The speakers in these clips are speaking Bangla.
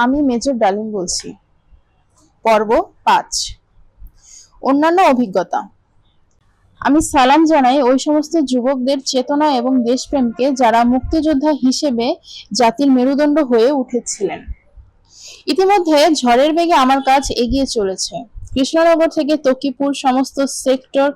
আমি মেজর ডালিম বলছি। পর্ব 5। অন্যান্য অভিজ্ঞতা। আমি সালাম জানাই ওই সমস্ত যুবকদের চেতনা এবং দেশপ্রেমকে যারা মুক্তিযোদ্ধা হিসেবে জাতির মেরুদণ্ড হয়ে উঠেছিলেন। ইতিমধ্যে ঝড়ের বেগে আমার কাজ এগিয়ে চলেছে। কৃষ্ণনগর থেকে তকিপুর সমস্ত সেক্টর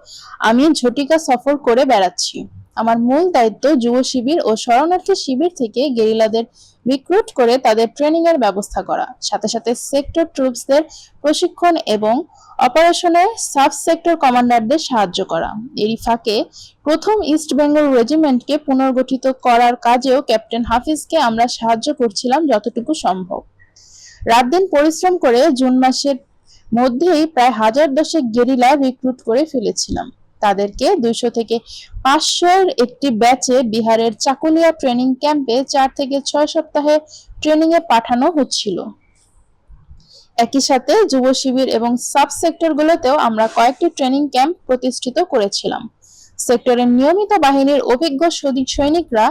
আমি ঝটিকা সফর করে বেড়াচ্ছি। আমার মূল দায়িত্ব যুব শিবির ও শরণার্থী শিবির থেকে গেরিলাদের রিক্রুট করে তাদের ট্রেনিং এর ব্যবস্থা করা, সাথে সাথে সেক্টর ট্রুপসদের প্রশিক্ষণ এবং অপারেশনের সাব সেক্টর কমান্ডারদের সাহায্য করা। এরই ফাঁকে প্রথম ইস্ট বেঙ্গল রেজিমেন্টকে পুনর্গঠিত করার কাজেও ক্যাপ্টেন হাফিজকে আমরা সাহায্য করছিলাম যতটুকু সম্ভব। রাত দিন পরিশ্রম করে জুন মাসের মধ্যেই প্রায় 1010 গেরিলা রিক্রুট করে ফেলেছিলাম। তাদেরকে 200 থেকে 500 একটি ব্যাচে বিহারের চাকুলিয়া ট্রেনিং ক্যাম্পে 4 থেকে 6 সপ্তাহের ট্রেনিং এ পাঠানো হচ্ছিল। একই সাথে যুব শিবির এবং সাব সেক্টরগুলোতেও আমরা কয়েকটি ট্রেনিং ক্যাম্প প্রতিষ্ঠিত করেছিলাম। সেক্টরের নিয়মিত বাহিনীর অভিজ্ঞ সৈনিকরা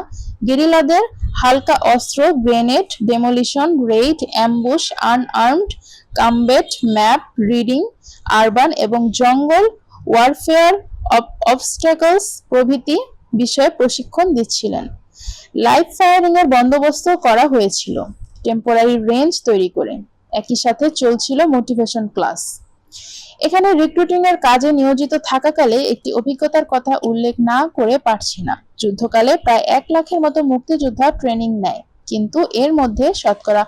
গেরিলাদের হালকা অস্ত্র, grenade, demolition, Raid, ambush, unarmed combat, map reading, urban এবং জঙ্গল ওয়ারফেয়ার, অবস্ট্যাকলস প্রভৃতি বিষয়ে প্রশিক্ষণ দিচ্ছিলেন। লাইভ ফায়ারিং এর বন্দোবস্ত করা হয়েছিল টেম্পোরারি রেঞ্জ তৈরি করে। একই সাথে চলছিল মোটিভেশন ক্লাস। এখানে রিক্রুটিং এর কাজে নিয়োজিত থাকাকালে একটি অভিজ্ঞতার কথা উল্লেখ না করে পারছি না। যুদ্ধকালে প্রায় 1 লাখের মতো মুক্তিযোদ্ধা ট্রেনিং নেয়, কিন্তু এর মধ্যে শতকরা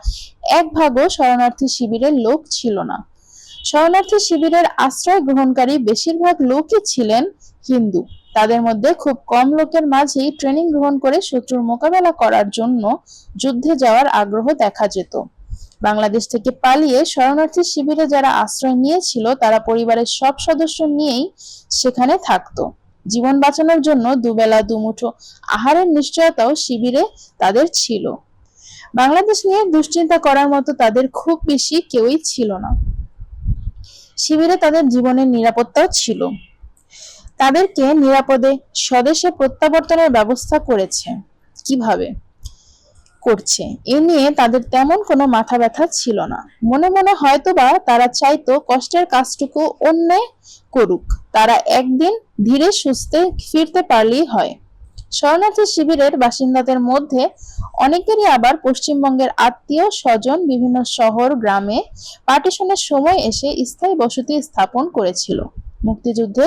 1/2 শরণার্থী শিবিরের লোক ছিল না। শরণার্থী শিবিরের আশ্রয় গ্রহণকারী বেশিরভাগ লোকই ছিলেন হিন্দু। তাদের মধ্যে খুব কম লোকের মাঝেই ট্রেনিং গ্রহণ করে শত্রুর মোকাবেলা করার জন্য যুদ্ধে যাওয়ার আগ্রহ দেখা যেত। বাংলাদেশ থেকে পালিয়ে শরণার্থী শিবিরে যারা আশ্রয় নিয়েছিল তারা পরিবারের সব সদস্য নিয়েই সেখানে থাকতো। জীবন বাঁচানোর জন্য দুবেলা দুমুঠো আহারের নিশ্চয়তাও শিবিরে তাদের ছিল। বাংলাদেশ নিয়ে দুশ্চিন্তা করার মতো তাদের খুব বেশি কেউই ছিল না। শিবিরে তাদের জীবনের নিরাপত্তাও ছিল। তাদেরকে নিরাপদে স্বদেশে প্রত্যাবর্তনের ব্যবস্থা করেছে। কিভাবে করছে এ নিয়ে তাদের তেমন কোনো মাথা ব্যথা ছিল না। মনে মনে হয়তোবা তারা চাইতো কষ্টের কাজটুকু অন্যে করুক, তারা একদিন ধীরে সুস্থে ফিরতে পারলেই হয়। শরণার্থী শিবিরের বাসিন্দাদের মধ্যে অনেকেরই আবার পশ্চিমবঙ্গের আত্মীয় স্বজন বিভিন্ন শহর গ্রামে পার্টিশনের সময় এসে স্থায়ী বসতি স্থাপন করেছিল। মুক্তিযুদ্ধে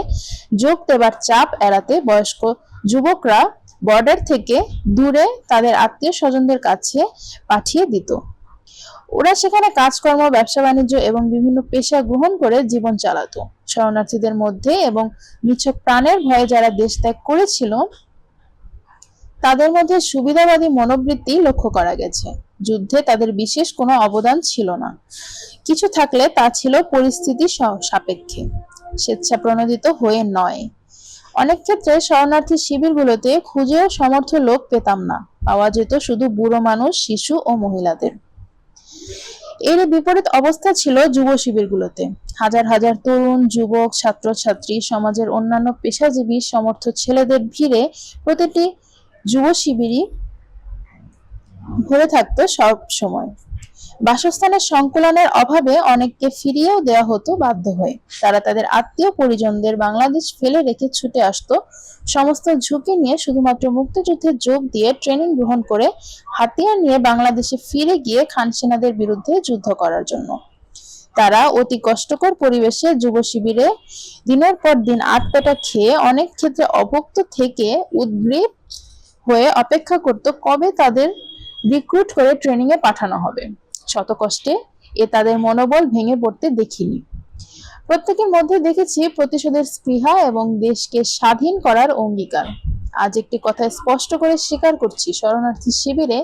যোগ দেবার চাপ এড়াতে বয়স্ক যুবকরা বর্ডার থেকে দূরে তাদের আত্মীয় স্বজনদের কাছে পাঠিয়ে দিত। ওরা সেখানে কাজকর্ম, ব্যবসা বাণিজ্য এবং বিভিন্ন পেশা গ্রহণ করে জীবন চালাতো। শরণার্থীদের মধ্যে এবং নিছক প্রাণের ভয়ে যারা দেশ ত্যাগ করেছিল তাদের মধ্যে সুবিধাবাদী মনোবৃত্তি লক্ষ্য করা গেছে। যুদ্ধে তাদের বিশেষ কোনো অবদান ছিল না, কিছু থাকলে তা ছিল পরিস্থিতি সাপেক্ষে, স্বেচ্ছা প্রণোদিত হয়ে নয়। অনেক ক্ষেত্রে শরণার্থী শিবিরগুলোতে খুঁজেও সমর্থ লোক পেতাম না, পাওয়া যেত শুধু বুড়ো মানুষ, শিশু ও মহিলাদের। এর বিপরীত অবস্থা ছিল যুব শিবিরগুলোতে। হাজার হাজার তরুণ, যুবক, ছাত্রছাত্রী, সমাজের অন্যান্য পেশাজীবী সমর্থ ছেলেদের ভিড়ে প্রতিটি যুব শিবিরই ভরে থাকতো সব সময়। বাসস্থানের সংকুলনের অভাবে অনেককে ফিরিয়েও দেওয়া হতো বাধ্য হয়ে। তারা তাদের আত্মীয় পরিজনদের বাংলাদেশ ফেলে রেখে ছুটে আসতো সমস্ত ঝুঁকি নিয়ে শুধুমাত্র মুক্তিযুদ্ধে যোগ দিয়ে ট্রেনিং গ্রহণ করে হাতিয়ার নিয়ে বাংলাদেশে ফিরে গিয়ে খান সেনাদের বিরুদ্ধে যুদ্ধ করার জন্য। তারা অতি কষ্টকর পরিবেশে যুব শিবিরে দিনের পর দিন আটপেটা খেয়ে অনেক ক্ষেত্রে অভুক্ত থেকে উদ্গ্রীব হয়ে অপেক্ষা করত কবে তাদের রিক্রুট করে ট্রেনিং এ পাঠানো হবে। শত কষ্টে তাদের মনোবল ভেঙে পড়তে দেখিনি। প্রত্যেকের মধ্যে দেখেছি প্রতিশোধের স্পৃহা এবং দেশকে স্বাধীন করার অঙ্গীকার। আজ একটি কথা স্পষ্ট করে স্বীকার করছি, শরণার্থী শিবিরে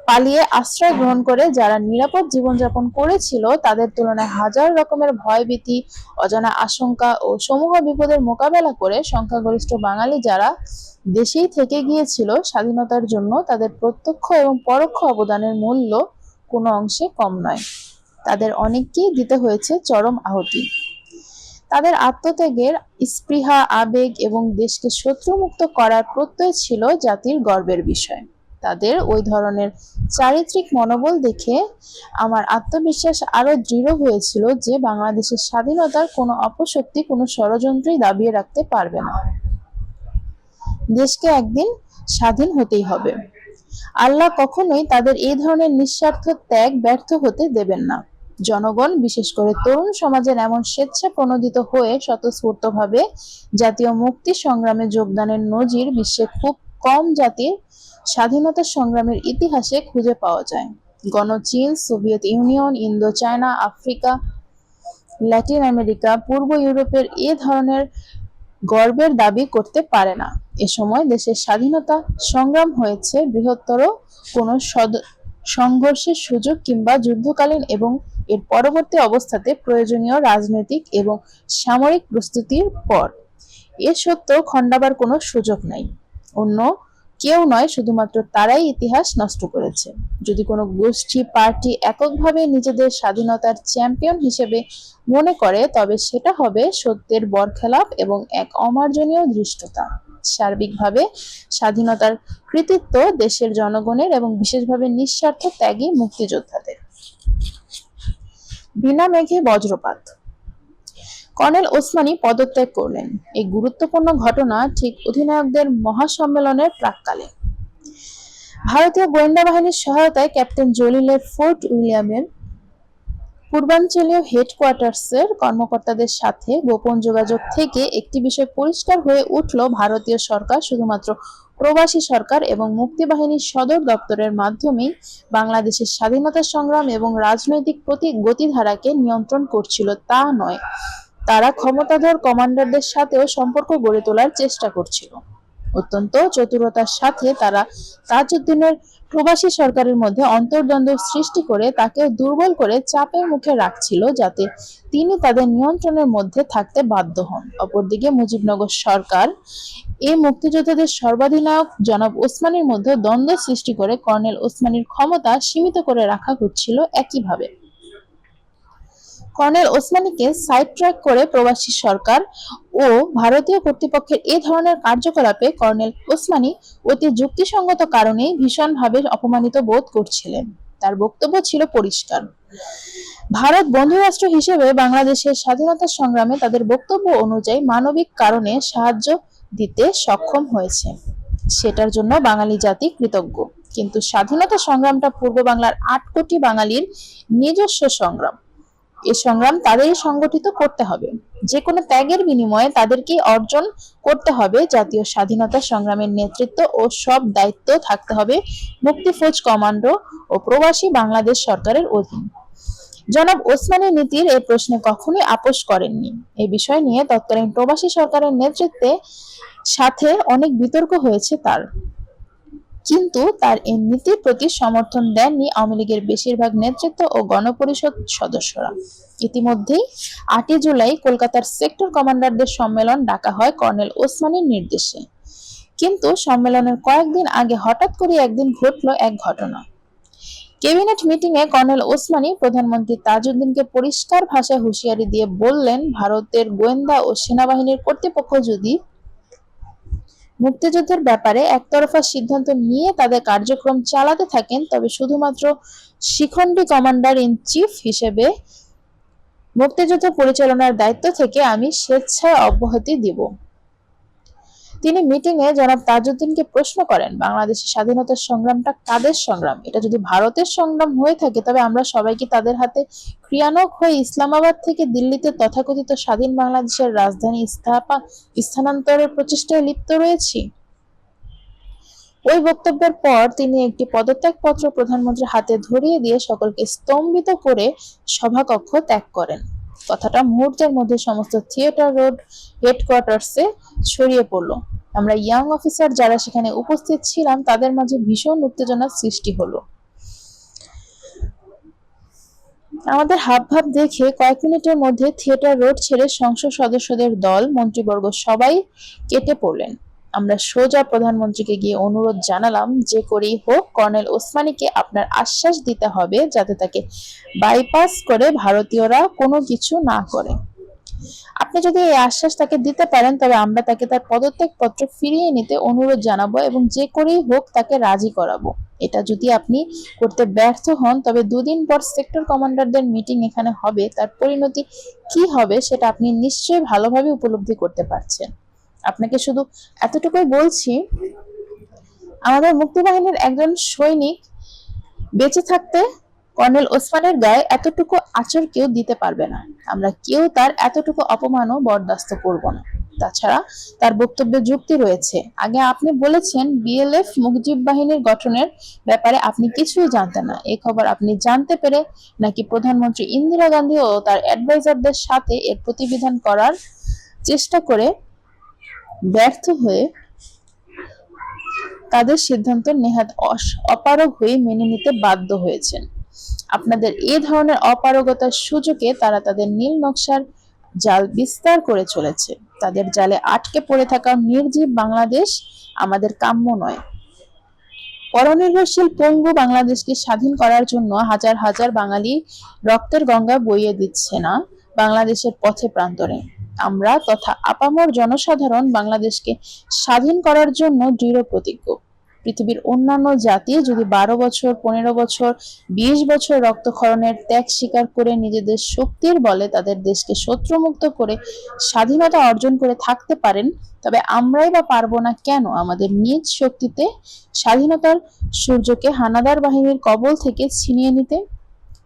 পালিয়ে আশ্রয় গ্রহণ করে যারা নিরাপদ জীবনযাপন করেছিল তাদের তুলনায় হাজার রকমের ভয়ভীতি, অজানা আশঙ্কা ও সমূহ বিপদের মোকাবেলা করে সংখ্যাগরিষ্ঠ বাঙালি যারা দেশেই থেকে গিয়েছিল স্বাধীনতার জন্য, তাদের প্রত্যক্ষ এবং পরোক্ষ অবদানের মূল্য কোনো অংশে কম নয়। তাদের অনেককেই দিতে হয়েছে চরম আহুতি। তাদের আত্মত্যাগের স্পৃহা, আবেগ এবং দেশকে শত্রুমুক্ত করার প্রত্যয় ছিল জাতির গর্বের বিষয়। তাদের ওই ধরনের চারিত্রিক মনোবল দেখে আমার আত্মবিশ্বাস আরো দৃঢ় হয়েছিল যে বাংলাদেশের স্বাধীনতার কোনো অপশক্তি কোনো ষড়যন্ত্রই দাবিয়ে রাখতে পারবে না। দেশকে একদিন স্বাধীন হতেই হবে। আল্লাহ কখনোই তাদের এই ধরনের নিঃস্বার্থ ত্যাগ ব্যর্থ হতে দেবেন না। জনগণ, বিশেষ করে তরুণ সমাজের এমন স্বেচ্ছা প্রণোদিত হয়ে স্বতঃস্ফূর্তভাবে জাতীয় মুক্তি সংগ্রামে যোগদানের নজির বিশ্বে খুব কম জাতির স্বাধীনতা সংগ্রামের ইতিহাসে খুঁজে পাওয়া যায়। গণচীন, Soviet Union, Indochina, Africa, Latin America, পূর্ব ইউরোপের এ ধরনের গর্বের দাবি করতে পারে না। এ সময় দেশের স্বাধীনতা সংগ্রাম হয়েছে বৃহত্তর কোনো সংঘর্ষের সুযোগ কিংবা যুদ্ধকালীন এবং এর পরবর্তী অবস্থাতে প্রয়োজনীয় রাজনৈতিক এবং সামরিক প্রস্তুতির পর। এ সত্য খণ্ডাবার কোনো সুযোগ নাই। অন্য কেউ নয়, শুধুমাত্র তারাই ইতিহাস নষ্ট করেছে। যদি কোনো গোষ্ঠী, পার্টি এককভাবে নিজেদের স্বাধীনতার চ্যাম্পিয়ন হিসেবে মনে করে, তবে সেটা হবে সত্যের বরখেলাপ এবং এক অমার্জনীয় ধৃষ্টতা। সার্বিকভাবে স্বাধীনতার কৃতিত্ব দেশের জনগণের এবং বিশেষভাবে নিঃস্বার্থ ত্যাগী মুক্তিযোদ্ধাদের। বিনা মেঘে বজ্রপাত। কর্নেল ওসমানী পদত্যাগ করলেন। এই গুরুত্বপূর্ণ ঘটনা ঠিক অধিনায়কদের মহাসম্মেলনের প্রাক্কালে। ভারতীয় গোয়েন্দা বাহিনীর সহায়তায় ক্যাপ্টেন জলিলের ফোর্ট উইলিয়ামের পূর্বাঞ্চলীয় হেডকোয়ার্টার্সের কর্মকর্তাদের সাথে গোপন যোগাযোগ থেকে একটি বিষয় পরিষ্কার হয়ে উঠল: ভারতীয় সরকার শুধুমাত্র প্রবাসী সরকার এবং মুক্তিবাহিনীর সদর দপ্তরের মাধ্যমেই বাংলাদেশের স্বাধীনতা সংগ্রাম এবং রাজনৈতিক গতিধারাকে নিয়ন্ত্রণ করছিল তা নয়, তারা ক্ষমতাধর কমান্ডারদের সাথেও সম্পর্ক গড়ে তোলার চেষ্টা করছিল। অত্যন্ত চতুরতার সাথে তারা তাজউদ্দিনের প্রবাসী সরকারের মধ্যে অন্তর্দ্বন্দ্ব সৃষ্টি করে তাকেও দুর্বল করে চাপের মুখে রাখছিল, যাতে তিনি তাদের নিয়ন্ত্রণের মধ্যে থাকতে বাধ্য হন। অপরদিকে মুজিবনগর সরকার এই মুক্তিযোদ্ধাদের সর্বাধিনায়ক জনাব ওসমানীর মধ্যে দ্বন্দ্ব সৃষ্টি করে কর্নেল ওসমানীর ক্ষমতা সীমিত করে রাখা হচ্ছিল। একইভাবে কর্নেল ওসমানীকে সাইড ট্র্যাক করে প্রবাসী সরকার ও ভারতীয় কর্তৃপক্ষের এ ধরনের কার্যকলাপে কর্নেল ওসমানী অতি যুক্তিসঙ্গত কারণেই ভীষণভাবে অপমানিত বোধ করছিলেন। তার বক্তব্য ছিল পরিষ্কার: ভারত বন্ধুরাষ্ট্র হিসেবে বাংলাদেশের স্বাধীনতা সংগ্রামে তাদের বক্তব্য অনুযায়ী মানবিক কারণে সাহায্য দিতে সক্ষম হয়েছে, সেটার জন্য বাঙালি জাতি কৃতজ্ঞ। কিন্তু স্বাধীনতা সংগ্রামটা পূর্ব বাংলার 8 কোটি বাঙালির নিজস্ব সংগ্রাম। এই সংগ্রাম তাদেরই সংগঠিত করতে হবে। যে কোনো ত্যাগের বিনিময়ে তাদেরকেই অর্জন করতে হবে। জাতীয় স্বাধীনতা সংগ্রামের নেতৃত্ব ও সব দায়িত্ব থাকতে হবে মুক্তিফৌজ কমান্ডো ও প্রবাসী বাংলাদেশ সরকারের অধীন। জনাব ওসমানী নীতির এই প্রশ্নে কখনোই আপোষ করেননি। এই বিষয় নিয়ে তৎকালীন প্রবাসী সরকারের নেতৃত্বের সাথে অনেক বিতর্ক হয়েছে তার, কিন্তু তার এই নীতির প্রতি সমর্থন দেননি আওয়ামী লীগের বেশিরভাগ নেতৃত্ব ও গণপরিষদ সদস্যরা। ইতিমধ্যেই 8 জুলাই কলকাতার সেক্টর কমান্ডারদের সম্মেলন ডাকা হয় কর্নেল ওসমানীর নির্দেশে। কিন্তু সম্মেলনের কয়েকদিন আগে হঠাৎ করে একদিন ঘটল এক ঘটনা। ক্যাবিনেট মিটিংয়ে কর্নেল ওসমানী প্রধানমন্ত্রী তাজউদ্দিনকে পরিষ্কার ভাষায় হুঁশিয়ারি দিয়ে বললেন, ভারতের গোয়েন্দা ও সেনাবাহিনীর কর্তৃপক্ষ যদি মুক্তিযুদ্ধের ব্যাপারে একতরফা সিদ্ধান্ত নিয়ে তাদের কার্যক্রম চালাতে থাকেন, তবে শুধুমাত্র শিখণ্ডী কমান্ডার ইন চিফ হিসেবে মুক্তিযুদ্ধ পরিচালনার দায়িত্ব থেকে আমি স্বেচ্ছায় অব্যাহতি দিব। তিনি মিটিংয়ে জনাব তাজউদ্দিনকে প্রশ্ন করেন, বাংলাদেশের স্বাধীনতার সংগ্রামটা কাদের সংগ্রাম? এটা যদি ভারতের সংগ্রাম হয়ে থাকে, তবে আমরা সবাই কি তাদের হাতে ক্রিয়ানক হয়ে ইসলামাবাদ থেকে দিল্লিতে তথাকথিত স্বাধীন বাংলাদেশের রাজধানী স্থানান্তরের প্রচেষ্টায় লিপ্ত রয়েছি? ওই বক্তব্যের পর তিনি একটি পদত্যাগপত্র প্রধানমন্ত্রীর হাতে ধরিয়ে দিয়ে সকলকে স্তম্ভিত করে সভাকক্ষ ত্যাগ করেন। কথাটা মুহূর্তের মধ্যে সমস্ত থিয়েটার রোড হেডকোয়ার্টার্সে ছড়িয়ে পড়ল। আমরা ইয়াং অফিসার যারা সেখানে উপস্থিত ছিলাম তাদের মাঝে ভীষণ উত্তেজনার সৃষ্টি হলো। আমাদের হাবভাব দেখে কয়েক মিনিটের মধ্যে থিয়েটার রোড ছেড়ে সংসদ সদস্যদের দল, মন্ত্রীবর্গ সবাই কেটে পড়লেন। আমরা সোজা প্রধানমন্ত্রীকে গিয়ে অনুরোধ জানালাম, যে করেই হোক কর্নেল ওসমানীকে আপনার আশ্বাস দিতে হবে যাতে তাকে বাইপাস করে ভারতীয়রা কোনো কিছু না করে। আপনি যদি এই আশ্বাস তাকে দিতে পারেন তবে আমরা তাকে তার পদত্যাগপত্র ফিরিয়ে নিতে অনুরোধ জানাবো এবং যে করেই হোক তাকে রাজি করাবো। এটা যদি আপনি করতে ব্যর্থ হন তবে 2 দিন পর সেক্টর কমান্ডারদের মিটিং এখানে হবে, তার পরিণতি কি হবে সেটা আপনি নিশ্চয়ই ভালোভাবে উপলব্ধি করতে পারছেন। আপনাকে শুধু এতটুকুই বলছি, আমাদের মুক্তিবাহিনীর একজন সৈনিক বেঁচে থাকতে কর্নেল ওসমানের গায়ে এতটুকু আঁচড় কেউ দিতে পারবে না। আমরা কেউ তার এতটুকু অপমানও বরদাস্ত করব না। তাছাড়া তার বক্তব্যে যুক্তি রয়েছে। আগে আপনি বলেছেন বিএলএফ মুজিব বাহিনীর গঠনের ব্যাপারে আপনি কিছুই জানতেন না। এই খবর আপনি জানতে পেরে নাকি প্রধানমন্ত্রী ইন্দিরা গান্ধী ও তার অ্যাডভাইজারদের সাথে এর প্রতিবিধান করার চেষ্টা করে ব্যর্থ হয়ে তাদের সিদ্ধান্ত নেহাত অপারগ হয়ে মেনে নিতে বাধ্য হয়েছেন। আপনাদের এ ধরনের অপারগতার সুযোগে তারা তাদের নীল নকশার জাল বিস্তার করে চলেছে। তাদের জালে আটকে পড়ে থাকা নির্জীব বাংলাদেশ আমাদের কাম্য নয়। পরনির্ভরশীল পঙ্গু বাংলাদেশকে স্বাধীন করার জন্য হাজার হাজার বাঙালি রক্তের গঙ্গা বইয়ে দিচ্ছে না বাংলাদেশের পথে প্রান্তরে। আমরা তথা আপামর জনসাধারণ বাংলাদেশকে স্বাধীন করার জন্য দৃঢ় প্রতিজ্ঞ। পৃথিবীর অন্যান্য জাতি যদি 12 বছর, 15 বছর, 20 বছর রক্তক্ষরণের ত্যাগ স্বীকার করে নিজেদের শক্তির বলে তাদের দেশকে শত্রুমুক্ত করে স্বাধীনতা অর্জন করে থাকতে পারেন, তবে আমরাই বা পারবো না কেন আমাদের নিজ শক্তিতে স্বাধীনতার সূর্যকে হানাদার বাহিনীর কবল থেকে ছিনিয়ে নিতে?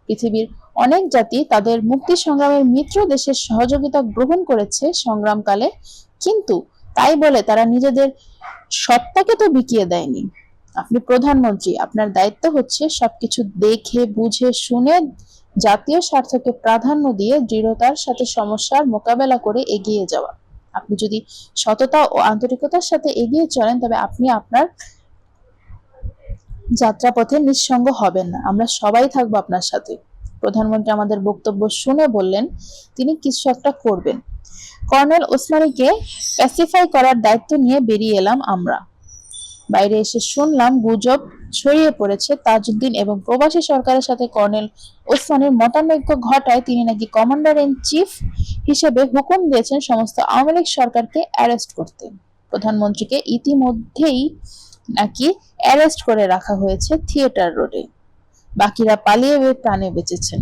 পৃথিবীর অনেক জাতি তাদের মুক্তি সংগ্রামের মিত্র দেশের সহযোগিতা গ্রহণ করেছে সংগ্রামকালে, কিন্তু তাই বলে তারা নিজেদের সত্তাকে তো বিকিয়ে দেয়নি। আপনি প্রধানমন্ত্রী, আপনার দায়িত্ব হচ্ছে সবকিছু দেখে বুঝে শুনে জাতীয় স্বার্থকে প্রাধান্য দিয়ে দৃঢ়তার সাথে সমস্যার মোকাবেলা করে এগিয়ে যাওয়া। আপনি যদি সততা ও আন্তরিকতার সাথে এগিয়ে চলেন তবে আপনি আপনার যাত্রাপথে নিঃসঙ্গ হবেন না। আমরা সবাই থাকবো আপনার সাথে। প্রধানমন্ত্রী আমাদের বক্তব্য শুনে বললেন তিনি কিছু একটা করবেন। কর্নেল ওসমানীকে প্যাসিফাই করার দায়িত্ব নিয়ে বেরিয়ে এলাম আমরা। বাইরে এসে শুনলাম গুজব ছড়িয়ে পড়েছে তাজউদ্দিন এবং প্রবাসী সরকারের সাথে কর্নেল ওসমানীর মতানৈক্য ঘটায় তিনি নাকি কমান্ডার ইন চিফ হিসেবে হুকুম দিয়েছেন সমস্ত আওয়ামী লীগ সরকারকে অ্যারেস্ট করতে। প্রধানমন্ত্রীকে ইতিমধ্যেই নাকি অ্যারেস্ট করে রাখা হয়েছে থিয়েটার রোডে। বাকিরা পালিয়ে প্রাণে বেঁচেছেন।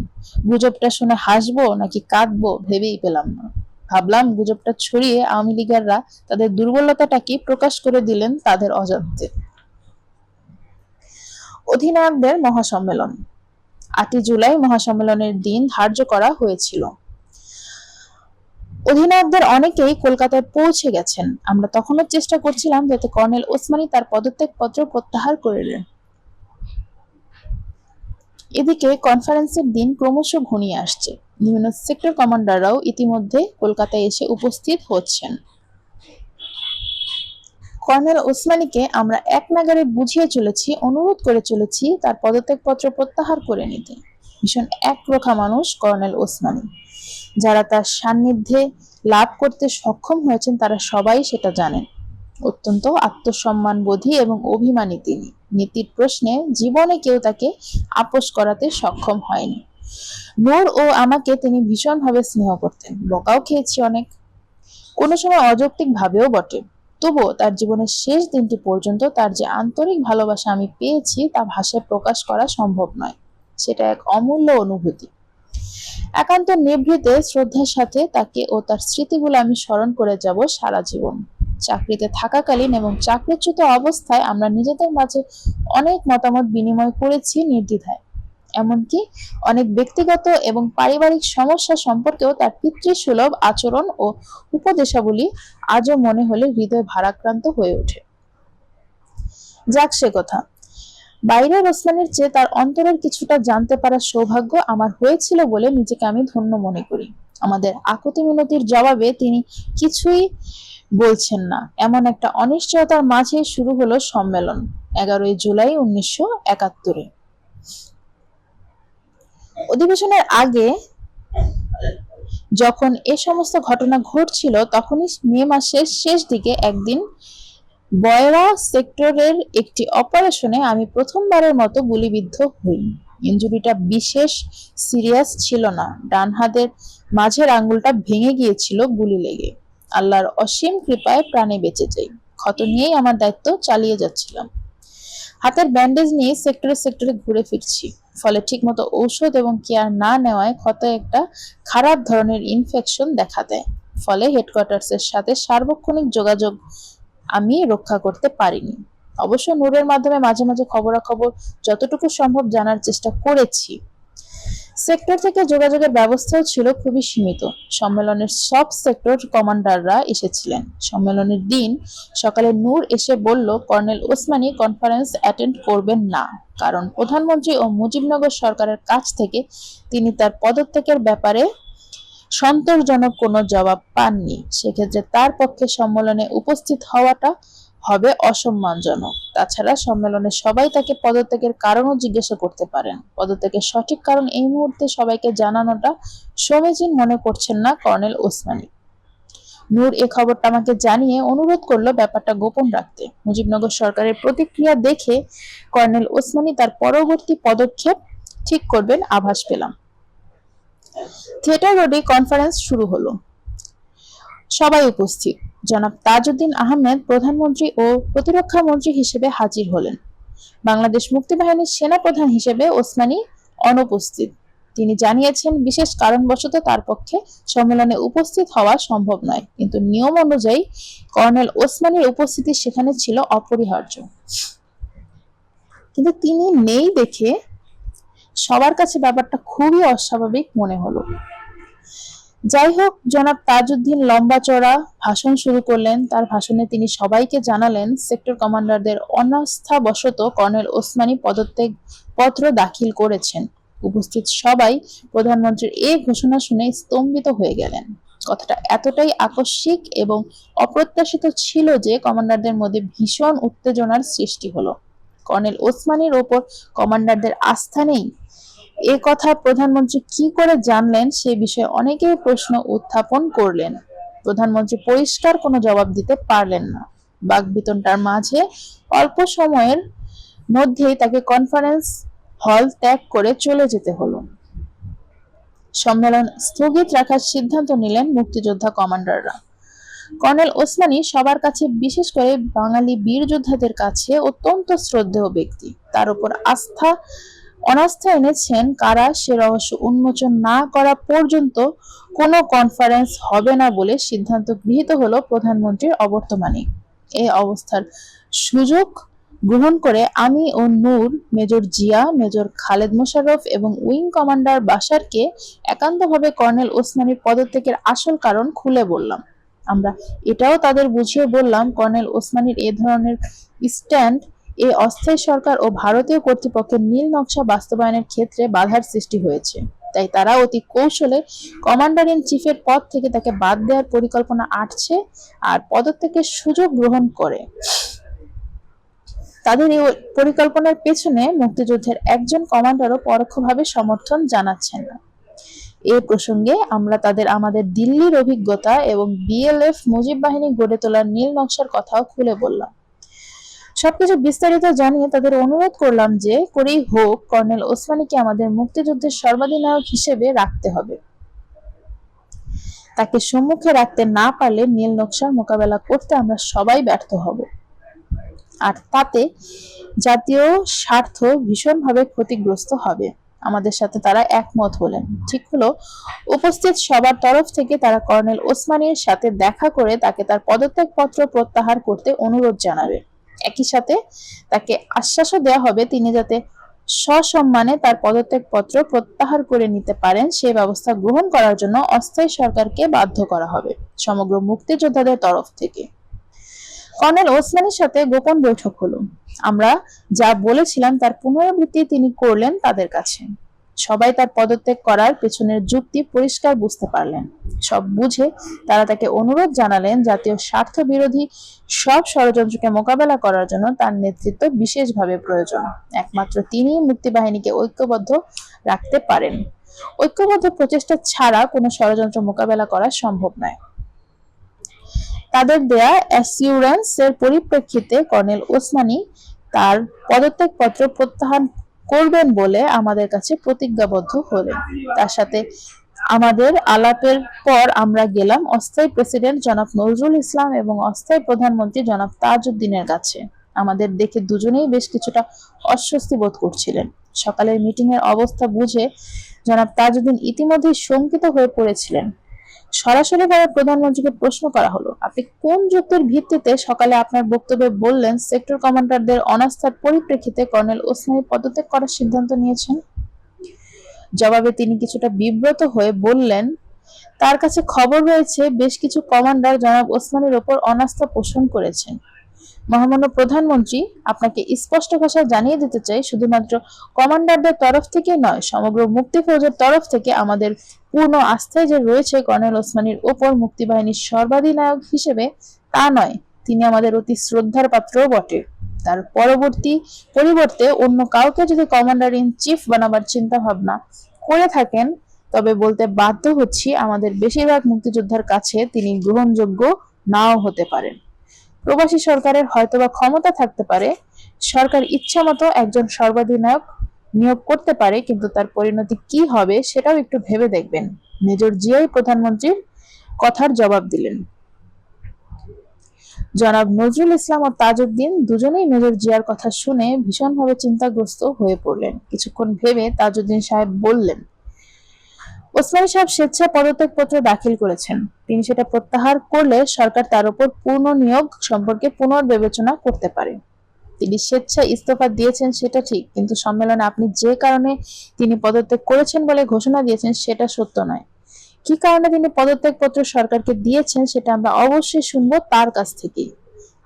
গুজবটা শুনে হাসবো নাকি কাঁদবো ভেবেই পেলাম না। ভাবলাম গুজবটা ছড়িয়ে আওয়ামী লীগাররা তাদের দুর্বলতাটাকে প্রকাশ করে দিলেন তাদের অজান্তে। অধিনায়কদের মহাসম্মেলন 8 জুলাই মহাসম্মেলনের দিন ধার্য করা হয়েছিল। অধিনায়কদের অনেকেই কলকাতায় পৌঁছে গেছেন। আমরা তখনও চেষ্টা করছিলাম যাতে কর্নেল ওসমানী তার পদত্যাগপত্র প্রত্যাহার করে নেন। এদিকে কনফারেন্সের দিন ক্রমশ ঘনিয়ে আসছে। বিভিন্ন সেক্টর কমান্ডাররাও ইতিমধ্যে কলকাতায় এসে উপস্থিত হচ্ছেন। কর্নেল ওসমানীকে আমরা এক নাগাড়ে বুঝিয়ে চলেছি, অনুরোধ করে চলেছি তার পদত্যাগপত্র প্রত্যাহার করে নিতে। ভীষণ একরোখা মানুষ কর্নেল ওসমানী। যারা তার সান্নিধ্যে লাভ করতে সক্ষম হয়েছেন তারা সবাই সেটা জানেন। অত্যন্ত আত্মসম্মানবোধী এবং অভিমানী তিনি। নীতির প্রশ্নে জীবনে কেউ তাকে আপোস করাতে সক্ষম হয়নি। নূর ও আমাকে তিনি ভীষণভাবে স্নেহ করতেন। বকাও খেয়েছি অনেক, কোনো সময় অযৌক্তিক ভাবেও বটে। তবুও তার জীবনের শেষ দিনটি পর্যন্ত তার যে আন্তরিক ভালোবাসা আমি পেয়েছি তা ভাষায় প্রকাশ করা সম্ভব নয়। সেটা এক অমূল্য অনুভূতি। একান্ত নিভৃতে শ্রদ্ধার সাথে তাকে ও তার স্মৃতিগুলো আমি স্মরণ করে যাব সারা জীবন। চাকরিতে থাকাকালীন এবং চাকরিচ্যুত অবস্থায় আমরা নিজেদের মাঝে অনেক মতামত বিনিময় করেছি নির্দ্বিধায়। এমনকি অনেক ব্যক্তিগত এবং পারিবারিক সমস্যা সম্পর্কেও তার পিতৃসুলভ আচরণ ও উপদেশাবলী আজও মনে হলে হৃদয় ভারাক্রান্ত হয়ে ওঠে। যাক সে কথা। বাইরের ওসমানের চেয়ে তার অন্তরের কিছুটা জানতে পারার সৌভাগ্য আমার হয়েছিল বলে নিজেকে আমি ধন্য মনে করি। আমাদের আকুতি মিনতির জবাবে তিনি কিছুই বলছেন না, এমন একটা অনিশ্চয়তার মাঝে শুরু হলো সম্মেলন। 11 জুলাই 1971। অধিবেশনের আগে যখন এ সমস্ত ঘটনা ঘটছিল তখনই মে মাসের শেষ দিকে একদিন বয়রা সেক্টরের একটি অপারেশনে আমি প্রথমবারের মতো গুলিবিদ্ধ হই। ইনজুরিটা বিশেষ সিরিয়াস ছিল না, ডান হাতের মাঝের আঙ্গুলটা ভেঙে গিয়েছিল গুলি লেগে। আল্লাহর অসীম কৃপায় প্রাণে বেঁচে যাই। ক্ষত নিয়েই আমার দায়িত্ব চালিয়ে যাচ্ছিলাম। হাতের ব্যান্ডেজ নিয়ে সেক্টরে সেক্টরে ঘুরে ফিরছি, ফলে ঠিকমতো ঔষধ এবং কেয়ার না নেওয়ায় ক্ষতে একটা খারাপ ধরনের ইনফেকশন দেখা দেয়। ফলে হেডকোয়ার্টার্সের সাথে সার্বক্ষণিক যোগাযোগ আমি রক্ষা করতে পারিনি। অবশ্য নূরের মাধ্যমে মাঝে মাঝে খবরাখবর যতটুকু সম্ভব জানার চেষ্টা করেছি। সেক্টর থেকে যোগাযোগের ব্যবস্থাও ছিল খুবই সীমিত। সম্মেলনের সব সেক্টর কমান্ডাররা এসেছিলেন। সম্মেলনের দিন সকালে নূর এসে বলল কর্নেল ওসমানী কনফারেন্স অ্যাটেন্ড করবেন না, কারণ প্রধানমন্ত্রী ও মুজিবনগর সরকারের কাছ থেকে তিনি তার পদত্যাগের ব্যাপারে সন্তোষজনক কোনো জবাব পাননি। সেক্ষেত্রে তার পক্ষে সম্মেলনে উপস্থিত হওয়াটা হবে অসম্মানজনক। তাছাড়া সম্মেলনে সবাই তাকে পদত্যাগের কারণও জিজ্ঞাসা করতে পারেন। পদত্যাগের সঠিক কারণ এই মুহূর্তে সবাইকে জানানোটা সমীচীন মনে করছেন না কর্নেল ওসমানী। নূর এ খবরটা আমাকে জানিয়ে অনুরোধ করলো ব্যাপারটা গোপন রাখতে। মুজিবনগর সরকারের প্রতিক্রিয়া দেখে কর্নেল ওসমানী তার পরবর্তী পদক্ষেপ ঠিক করবেন আভাস পেলাম। থিয়েটার রোডে কনফারেন্স শুরু হলো। সবাই উপস্থিত। জনাব তাজউদ্দিন আহমেদ প্রধানমন্ত্রী ও প্রতিরক্ষা মন্ত্রী হিসেবে হাজির হলেন। বাংলাদেশ মুক্তিবাহিনীর সেনাপ্রধান হিসেবে ওসমানী অনুপস্থিত। তিনি জানিয়েছেন বিশেষ কারণবশত তার পক্ষে সম্মেলনে উপস্থিত হওয়া সম্ভব নয়, কিন্তু নিয়ম অনুযায়ী কর্নেল ওসমানীর উপস্থিতি সেখানে ছিল অপরিহার্য। কিন্তু তিনি নেই দেখে সবার কাছে ব্যাপারটা খুবই অস্বাভাবিক মনে হলো। যাই হোক, জনাব তাজউদ্দিন লম্বা চড়া ভাষণ শুরু করলেন। তার ভাষণে তিনি সবাইকে জানালেন সেক্টর কমান্ডারদের অনাস্থাবশত কর্নেল ওসমানী পদত্যাগ পত্র দাখিল করেছেন। উপস্থিত সবাই প্রধানমন্ত্রীর এই ঘোষণা শুনে স্তম্ভিত হয়ে গেলেন। কথাটা এতটাই আকস্মিক এবং অপ্রত্যাশিত ছিল যে কমান্ডারদের মধ্যে ভীষণ উত্তেজনার সৃষ্টি হলো। কর্নেল ওসমানীর ওপর কমান্ডারদের আস্থা নেই, এ কথা প্রধানমন্ত্রী কি করে জানলেন সে বিষয়ে অনেকেই প্রশ্ন উত্থাপন করলেন। প্রধানমন্ত্রী পরিষ্কার কোনো জবাব দিতে পারলেন না। বাকবিতণ্ডার মাঝে অল্প সময়ের মধ্যেই তাকে কনফারেন্স হল ত্যাগ করে চলে যেতে হলো। সম্মেলন স্থগিত রাখার সিদ্ধান্ত নিলেন মুক্তিযোদ্ধা কমান্ডাররা। কর্নেল ওসমানী সবার কাছে, বিশেষ করে বাঙালি বীর যোদ্ধাদের কাছে অত্যন্ত শ্রদ্ধেয় ব্যক্তি। তার উপর অনাস্থা এনেছেন কারা সে রহস্য উন্মোচন না করা পর্যন্ত কোনো কনফারেন্স হবে না বলে সিদ্ধান্ত গৃহীত হলো প্রধানমন্ত্রীর অবর্তমানে। এই অবস্থার সুযোগ গ্রহণ করে আমি ও নূর মেজর জিয়া, মেজর খালেদ মোশাররফ এবং উইং কমান্ডার বাশারকে একান্তভাবে কর্নেল ওসমানীর পদত্যাগের আসল কারণ খুলে বললাম। আমরা এটাও তাদের বুঝিয়ে বললাম কর্নেল ওসমানীর এ ধরনের স্ট্যান্ড এই অস্থায়ী সরকার ও ভারতীয় কর্তৃপক্ষের নীল নকশা বাস্তবায়নের ক্ষেত্রে বাধার সৃষ্টি হয়েছে। তাই তারা অতি কৌশলে কমান্ডার ইন চিফের পদ থেকে তাকে বাদ দেওয়ার পরিকল্পনা আঁটছে আর পদত্যাগের সুযোগ গ্রহণ করে। তাদের এই পরিকল্পনার পেছনে মুক্তিযুদ্ধের একজন কমান্ডারও পরোক্ষভাবে সমর্থন জানাচ্ছেন না। এ প্রসঙ্গে আমরা তাদের আমাদের দিল্লির অভিজ্ঞতা এবং বিএলএফ মুজিব বাহিনী গড়ে তোলার নীল নকশার কথাও খুলে বললাম। সবকিছু বিস্তারিত জানিয়ে তাদের অনুরোধ করলাম যে করেই হোক কর্নেল ওসমানীকে আমাদের মুক্তিযুদ্ধের সর্বাধিনায়ক হিসেবে রাখতে হবে। তাকে সম্মুখে রাখতে না পারলে নীল নকশার মোকাবেলা করতে আমরা সবাই ব্যর্থ হব, আর তাতে জাতীয় স্বার্থ ভীষণভাবে ক্ষতিগ্রস্ত হবে। আমাদের সাথে তারা একমত হলেন। ঠিক হলো, উপস্থিত সবার তরফ থেকে তারা কর্নেল ওসমানীর সাথে দেখা করে তাকে তার পদত্যাগপত্র প্রত্যাহার করতে অনুরোধ জানাবে। একই সাথে তাকে আশ্বাসও দেওয়া হবে তিনি যাতে সসম্মানে তার পদত্যাগপত্র প্রত্যাহার করে নিতে পারেন সে ব্যবস্থা গ্রহণ করার জন্য অস্থায়ী সরকারকে বাধ্য করা হবে সমগ্র মুক্তিযোদ্ধাদের তরফ থেকে। কর্নেল ওসমানীর সাথে গোপন বৈঠক হলো। আমরা যা বলেছিলাম তার পুনরাবৃত্তি তিনি করলেন তাদের কাছে। সবাই তার পদত্যাগ করার পেছনের যুক্তি পরিষ্কার বুঝতে পারলেন। সব বুঝে তারা তাকে অনুরোধ জানালেন জাতীয় স্বার্থ বিরোধী সব ষড়যন্ত্রকে মোকাবেলা করার জন্য তার নেতৃত্ব বিশেষভাবে প্রয়োজন। একমাত্র তিনিই মুক্তিবাহিনীকে ঐক্যবদ্ধ রাখতে পারেন। ঐক্যবদ্ধ প্রচেষ্টা ছাড়া কোনো ষড়যন্ত্র মোকাবেলা করা সম্ভব নয়। তাদের দেয়া অ্যাসিউরেন্স এর পরিপ্রেক্ষিতে কর্নেল ওসমানী তার পদত্যাগপত্র প্রত্যাহার করবেন বলে আমাদের কাছে প্রতিজ্ঞাবদ্ধ হলেন। তার সাথে আমাদের আলাপের পর আমরা গেলাম অস্থায়ী প্রেসিডেন্ট জনাব নজরুল ইসলাম এবং অস্থায়ী প্রধানমন্ত্রী জনাব তাজউদ্দিনের কাছে। আমাদের দেখে দুজনেই বেশ কিছুটা অস্বস্তি বোধ করছিলেন। সকালের মিটিং এর অবস্থা বুঝে জনাব তাজউদ্দিন ইতিমধ্যেই শঙ্কিত হয়ে পড়েছিলেন। সরাসরি ভাবে প্রধানমন্ত্রীকে প্রশ্ন করা হলো, আপনি কোন যুক্তির ভিত্তিতে সকালে আপনার বক্তব্যে বললেন সেক্টর কমান্ডারদের অনাস্থার পরিপ্রেক্ষিতে কর্নেল ওসমানী পদত্যাগ করার সিদ্ধান্ত নিয়েছেন? জবাবে তিনি কিছুটা বিব্রত হয়ে বললেন, তার কাছে খবর রয়েছে বেশ কিছু কমান্ডার জনাব ওসমানীর ওপর অনাস্থা পোষণ করেছেন। মহামান্য প্রধানমন্ত্রী, আপনাকে স্পষ্ট ভাষায় জানিয়ে দিতে চাই, শুধুমাত্র কমান্ডারদের তরফ থেকে নয়, সমগ্র মুক্তি ফৌজের তরফ থেকে আমাদের পূর্ণ আস্থায় যে রয়েছে কর্নেল ওসমানীর ওপর মুক্তিবাহিনীর সর্বাধিনায়ক হিসেবে, তা নয়, তিনি আমাদের অতি শ্রদ্ধার পাত্রও বটে। তার পরিবর্তে অন্য কাউকে যদি কমান্ডার ইন চিফ বানাবার চিন্তা ভাবনা করে থাকেন, তবে বলতে বাধ্য হচ্ছি আমাদের বেশিরভাগ মুক্তিযোদ্ধার কাছে তিনি গ্রহণযোগ্য নাও হতে পারেন। প্রবাসী সরকারের হয়তোবা ক্ষমতা থাকতে পারে, সরকার ইচ্ছা মতো একজন সর্বাধিনায়ক নিয়োগ করতে পারে, কিন্তু তার পরিণতি কি হবে সেটাও একটু ভেবে দেখবেন। মেজর জিয়াই প্রধানমন্ত্রীর কথার জবাব দিলেন। জনাব নজরুল ইসলাম ও তাজউদ্দিন দুজনেই মেজর জিয়ার কথা শুনে ভীষণভাবে চিন্তাগ্রস্ত হয়ে পড়লেন। কিছুক্ষণ ভেবে তাজউদ্দিন সাহেব বললেন, ওসমানী সাহেব স্বেচ্ছা পদত্যাগপত্র দাখিল করেছেন। তিনি সেটা প্রত্যাহার করলে সরকার তার উপর পূর্ণ নিয়োগ সম্পর্কে পুনর্বিবেচনা করতে পারে। তিনি স্বেচ্ছা ইস্তফা দিয়েছেন সেটা ঠিক, কিন্তু সম্মেলনে আপনি যে কারণে তিনি পদত্যাগ করেছেন বলে ঘোষণা দিয়েছেন সেটা সত্য নয়। কি কারণে তিনি পদত্যাগপত্র সরকারকে দিয়েছেন সেটা আমরা অবশ্যই শুনবো তার কাছ থেকেই।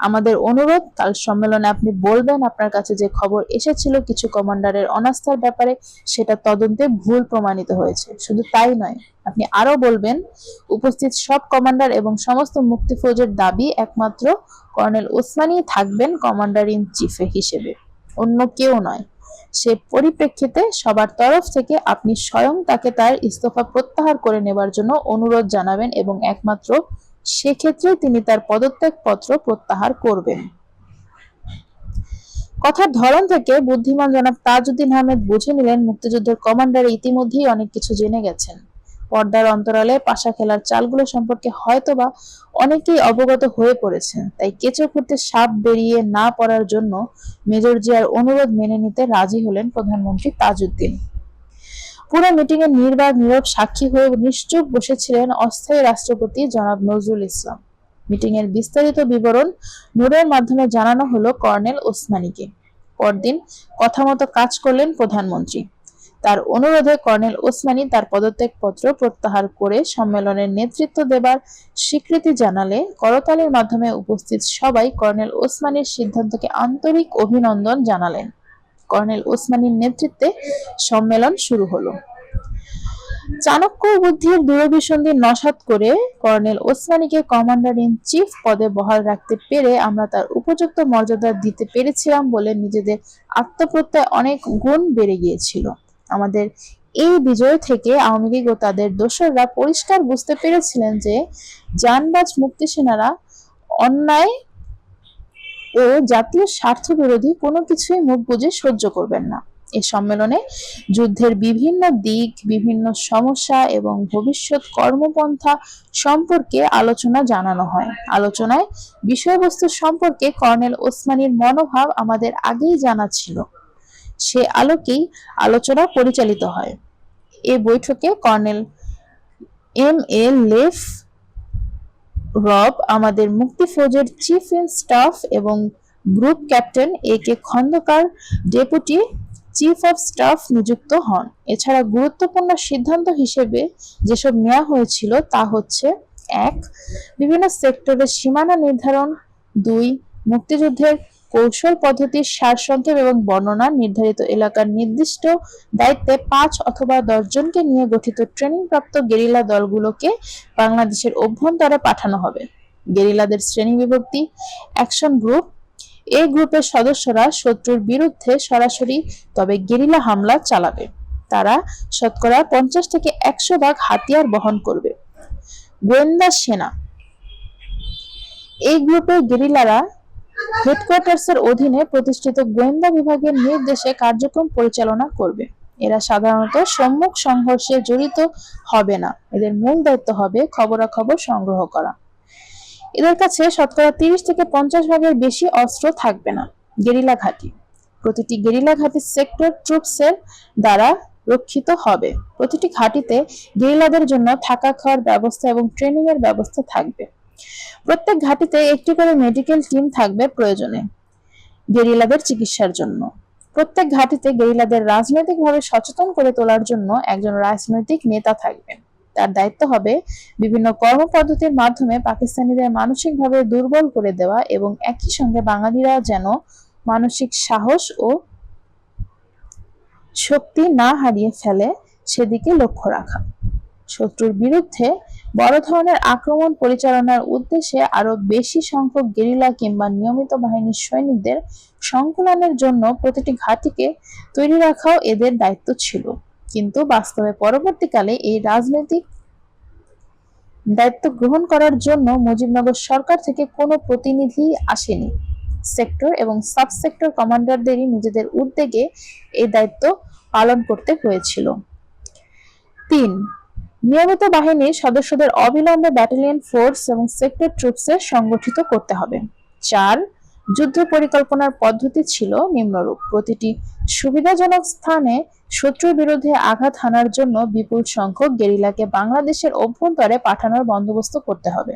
আমাদের অনুরোধ, কাল সম্মেলনে আপনি বলবেন আপনার কাছে যে খবর এসেছিল কিছু কমান্ডারের অনাস্থার ব্যাপারে সেটা তদন্তে ভুল প্রমাণিত হয়েছে। শুধু তাই নয়, আপনি আরো বলবেন উপস্থিত সব কমান্ডার এবং সমস্ত মুক্তি ফৌজের দাবি একমাত্র কর্নেল ওসমানী থাকবেন কমান্ডার ইন চিফ হিসেবে, অন্য কেউ নয়। সে পরিপ্রেক্ষিতে সবার তরফ থেকে আপনি স্বয়ং তাকে তার ইস্তফা প্রত্যাহার করে নেবার জন্য অনুরোধ জানাবেন এবং একমাত্র সেক্ষেত্রে তিনি তার পদত্যাগ পত্র প্রত্যাহার করবেন। কথার ধরন থেকে বুদ্ধিমান জনাব তাজউদ্দিন আহমেদ বুঝে নিলেন মুক্তিযুদ্ধের কমান্ডার ইতিমধ্যেই অনেক কিছু জেনে গেছেন। পর্দার অন্তরালে পাশা খেলার চালগুলো সম্পর্কে হয়তোবা অনেকেই অবগত হয়ে পড়েছেন। তাই কেঁচো খুঁড়তে সাপ বেরিয়ে না পড়ার জন্য মেজর জিয়ার অনুরোধ মেনে নিতে রাজি হলেন প্রধানমন্ত্রী তাজউদ্দিন। পুরো মিটিং এর নির্বাক নীরব সাক্ষী হয়ে নিশ্চুপ বসেছিলেন অস্থায়ী রাষ্ট্রপতি জনাব নজরুল ইসলাম। মিটিং এর বিস্তারিত বিবরণ নোটের মাধ্যমে জানানো হলো কর্নেল ওসমানীকে। পরদিন কথা মতো কাজ করলেন প্রধানমন্ত্রী। তার অনুরোধে কর্নেল ওসমানী তার পদত্যাগপত্র প্রত্যাহার করে সম্মেলনের নেতৃত্ব দেবার স্বীকৃতি জানালে করতালির মাধ্যমে উপস্থিত সবাই কর্নেল ওসমানীর সিদ্ধান্তকে আন্তরিক অভিনন্দন জানালেন। কর্নেল ওসমানীর নেতৃত্বে সম্মেলন শুরু হলো। চাণক্য বুদ্ধির দূরভিসন্ধি নস্যাৎ করে কর্নেল ওসমানীকে কমান্ডার ইন চিফ পদে বহাল রাখতে পেরে আমরা তার উপযুক্ত মর্যাদা দিতে পেরেছিলাম বলে নিজেদের আত্মপ্রত্যয় অনেক গুণ বেড়ে গিয়েছিল। আমাদের এই বিজয় থেকে আওয়ামী লীগ ও তাদের দোসররা পরিষ্কার বুঝতে পেরেছিলেন যে জানবাজ মুক্তি সেনারা অন্যায় ও জাতীয় স্বার্থ বিরোধী কোনো কিছুই মুখ বুজে সহ্য করবেন না। এই সম্মেলনে যুদ্ধের বিভিন্ন দিক, বিভিন্ন সমস্যা এবং ভবিষ্যৎ কর্মপন্থা সম্পর্কে আলোচনা জানানো হয়। আলোচনায় বিষয়বস্তু সম্পর্কে কর্নেল ওসমানীর মনোভাব আমাদের আগেই জানা ছিল, সে আলোকেই আলোচনা পরিচালিত হয়। এই বৈঠকে colonel M A left Rab আমাদের মুক্তি ফৌজের চিফ ইন স্টাফ এবং group captain A K Khandaker deputy chief of staff নিযুক্ত হন। এছাড়া গুরুত্বপূর্ণ সিদ্ধান্ত হিসেবে যেসব নেওয়া হয়েছিল তা হচ্ছে: 1. বিভিন্ন সেক্টরের সীমানা নির্ধারণ। 2. মুক্তিযুদ্ধের কৌশল পদ্ধতির সারসংক্ষেপ এবং বর্ণনা। নির্ধারিত এলাকার নির্দিষ্ট দায়িত্বে 5 অথবা 10 জনকে নিয়ে গঠিত ট্রেনিং প্রাপ্ত গেরিলা দলগুলোকে বাংলাদেশের অভ্যন্তরে পাঠানো হবে। গেরিলাদের শ্রেণী বিভক্তি: অ্যাকশন গ্রুপ। এই গ্রুপের সদস্যরা শত্রুর বিরুদ্ধে সরাসরি তবে গেরিলা হামলা চালাবে। তারা শতকরা 50 থেকে 100 ভাগ হাতিয়ার বহন করবে। গোয়েন্দা সেনা: এই গ্রুপের গেরিলারা হেডকোয়ার্টার্সের অধীনে প্রতিষ্ঠিত গোয়েন্দা বিভাগের নির্দেশে কার্যক্রম পরিচালনা করবে। এরা সাধারণত সম্মুখ সংঘর্ষে জড়িত হবে না। এদের মূল দায়িত্ব হবে খবরাখবর সংগ্রহ করা। এদের কাছে শতকরা 30 থেকে 50 ভাগের বেশি অস্ত্র থাকবে না। গেরিলা ঘাঁটি। প্রতিটি গেরিলা ঘাঁটি সেক্টর ট্রুপসের দ্বারা রক্ষিত হবে। প্রতিটি ঘাঁটিতে গেরিলাদের জন্য থাকা খাওয়ার ব্যবস্থা এবং ট্রেনিং এর ব্যবস্থা থাকবে। প্রত্যেক ঘাঁটিতে একটি করে মেডিকেল টিম থাকবে প্রয়োজনে গেরিলাদের চিকিৎসার জন্য। প্রত্যেক ঘাঁটিতে গেরিলাদের রাজনৈতিকভাবে সচেতন করে তোলার জন্য একজন রাজনৈতিক নেতা থাকবেন। তার দায়িত্ব হবে বিভিন্ন কর্মপদ্ধতির মাধ্যমে পাকিস্তানিদের মানসিকভাবে দুর্বল করে দেওয়া এবং একই সঙ্গে বাঙালিরা যেন মানসিক সাহস ও শক্তি না হারিয়ে ফেলে সেদিকে লক্ষ্য রাখা। শত্রুর বিরুদ্ধে বড় ধরনের আক্রমণ পরিচালনার উদ্দেশ্যে আরো বেশি সংখ্যক গেরিলা কিংবা নিয়মিত বাহিনীর সৈনিকদের সংকুলনের জন্য প্রতিটি ঘাঁটিকে তৈরি রাখাও এদের দায়িত্ব ছিল। কিন্তু বাস্তবে পরবর্তীকালে এই রাজনৈতিক দায়িত্ব গ্রহণ করার জন্য মুজিবনগর সরকার থেকে কোনো প্রতিনিধি আসেনি। সেক্টর এবং সাব সেক্টর কমান্ডারদেরই নিজেদের উদ্যোগে এই দায়িত্ব পালন করতে হয়েছিল। 3. নিয়মিত বাহিনীর সদস্যদের অবিলম্বে ব্যাটালিয়ন ফোর্স এবং সেক্টর ট্রুপসে সংগঠিত করতে হবে। 4. যুদ্ধ পরিকল্পনার পদ্ধতি ছিল নিম্নরূপ। প্রতিটি সুবিধাজনক স্থানে শত্রুর বিরুদ্ধে আঘাত হানার জন্য বিপুল সংখ্যক গেরিলাকে বাংলাদেশের অভ্যন্তরে পাঠানোর বন্দোবস্ত করতে হবে।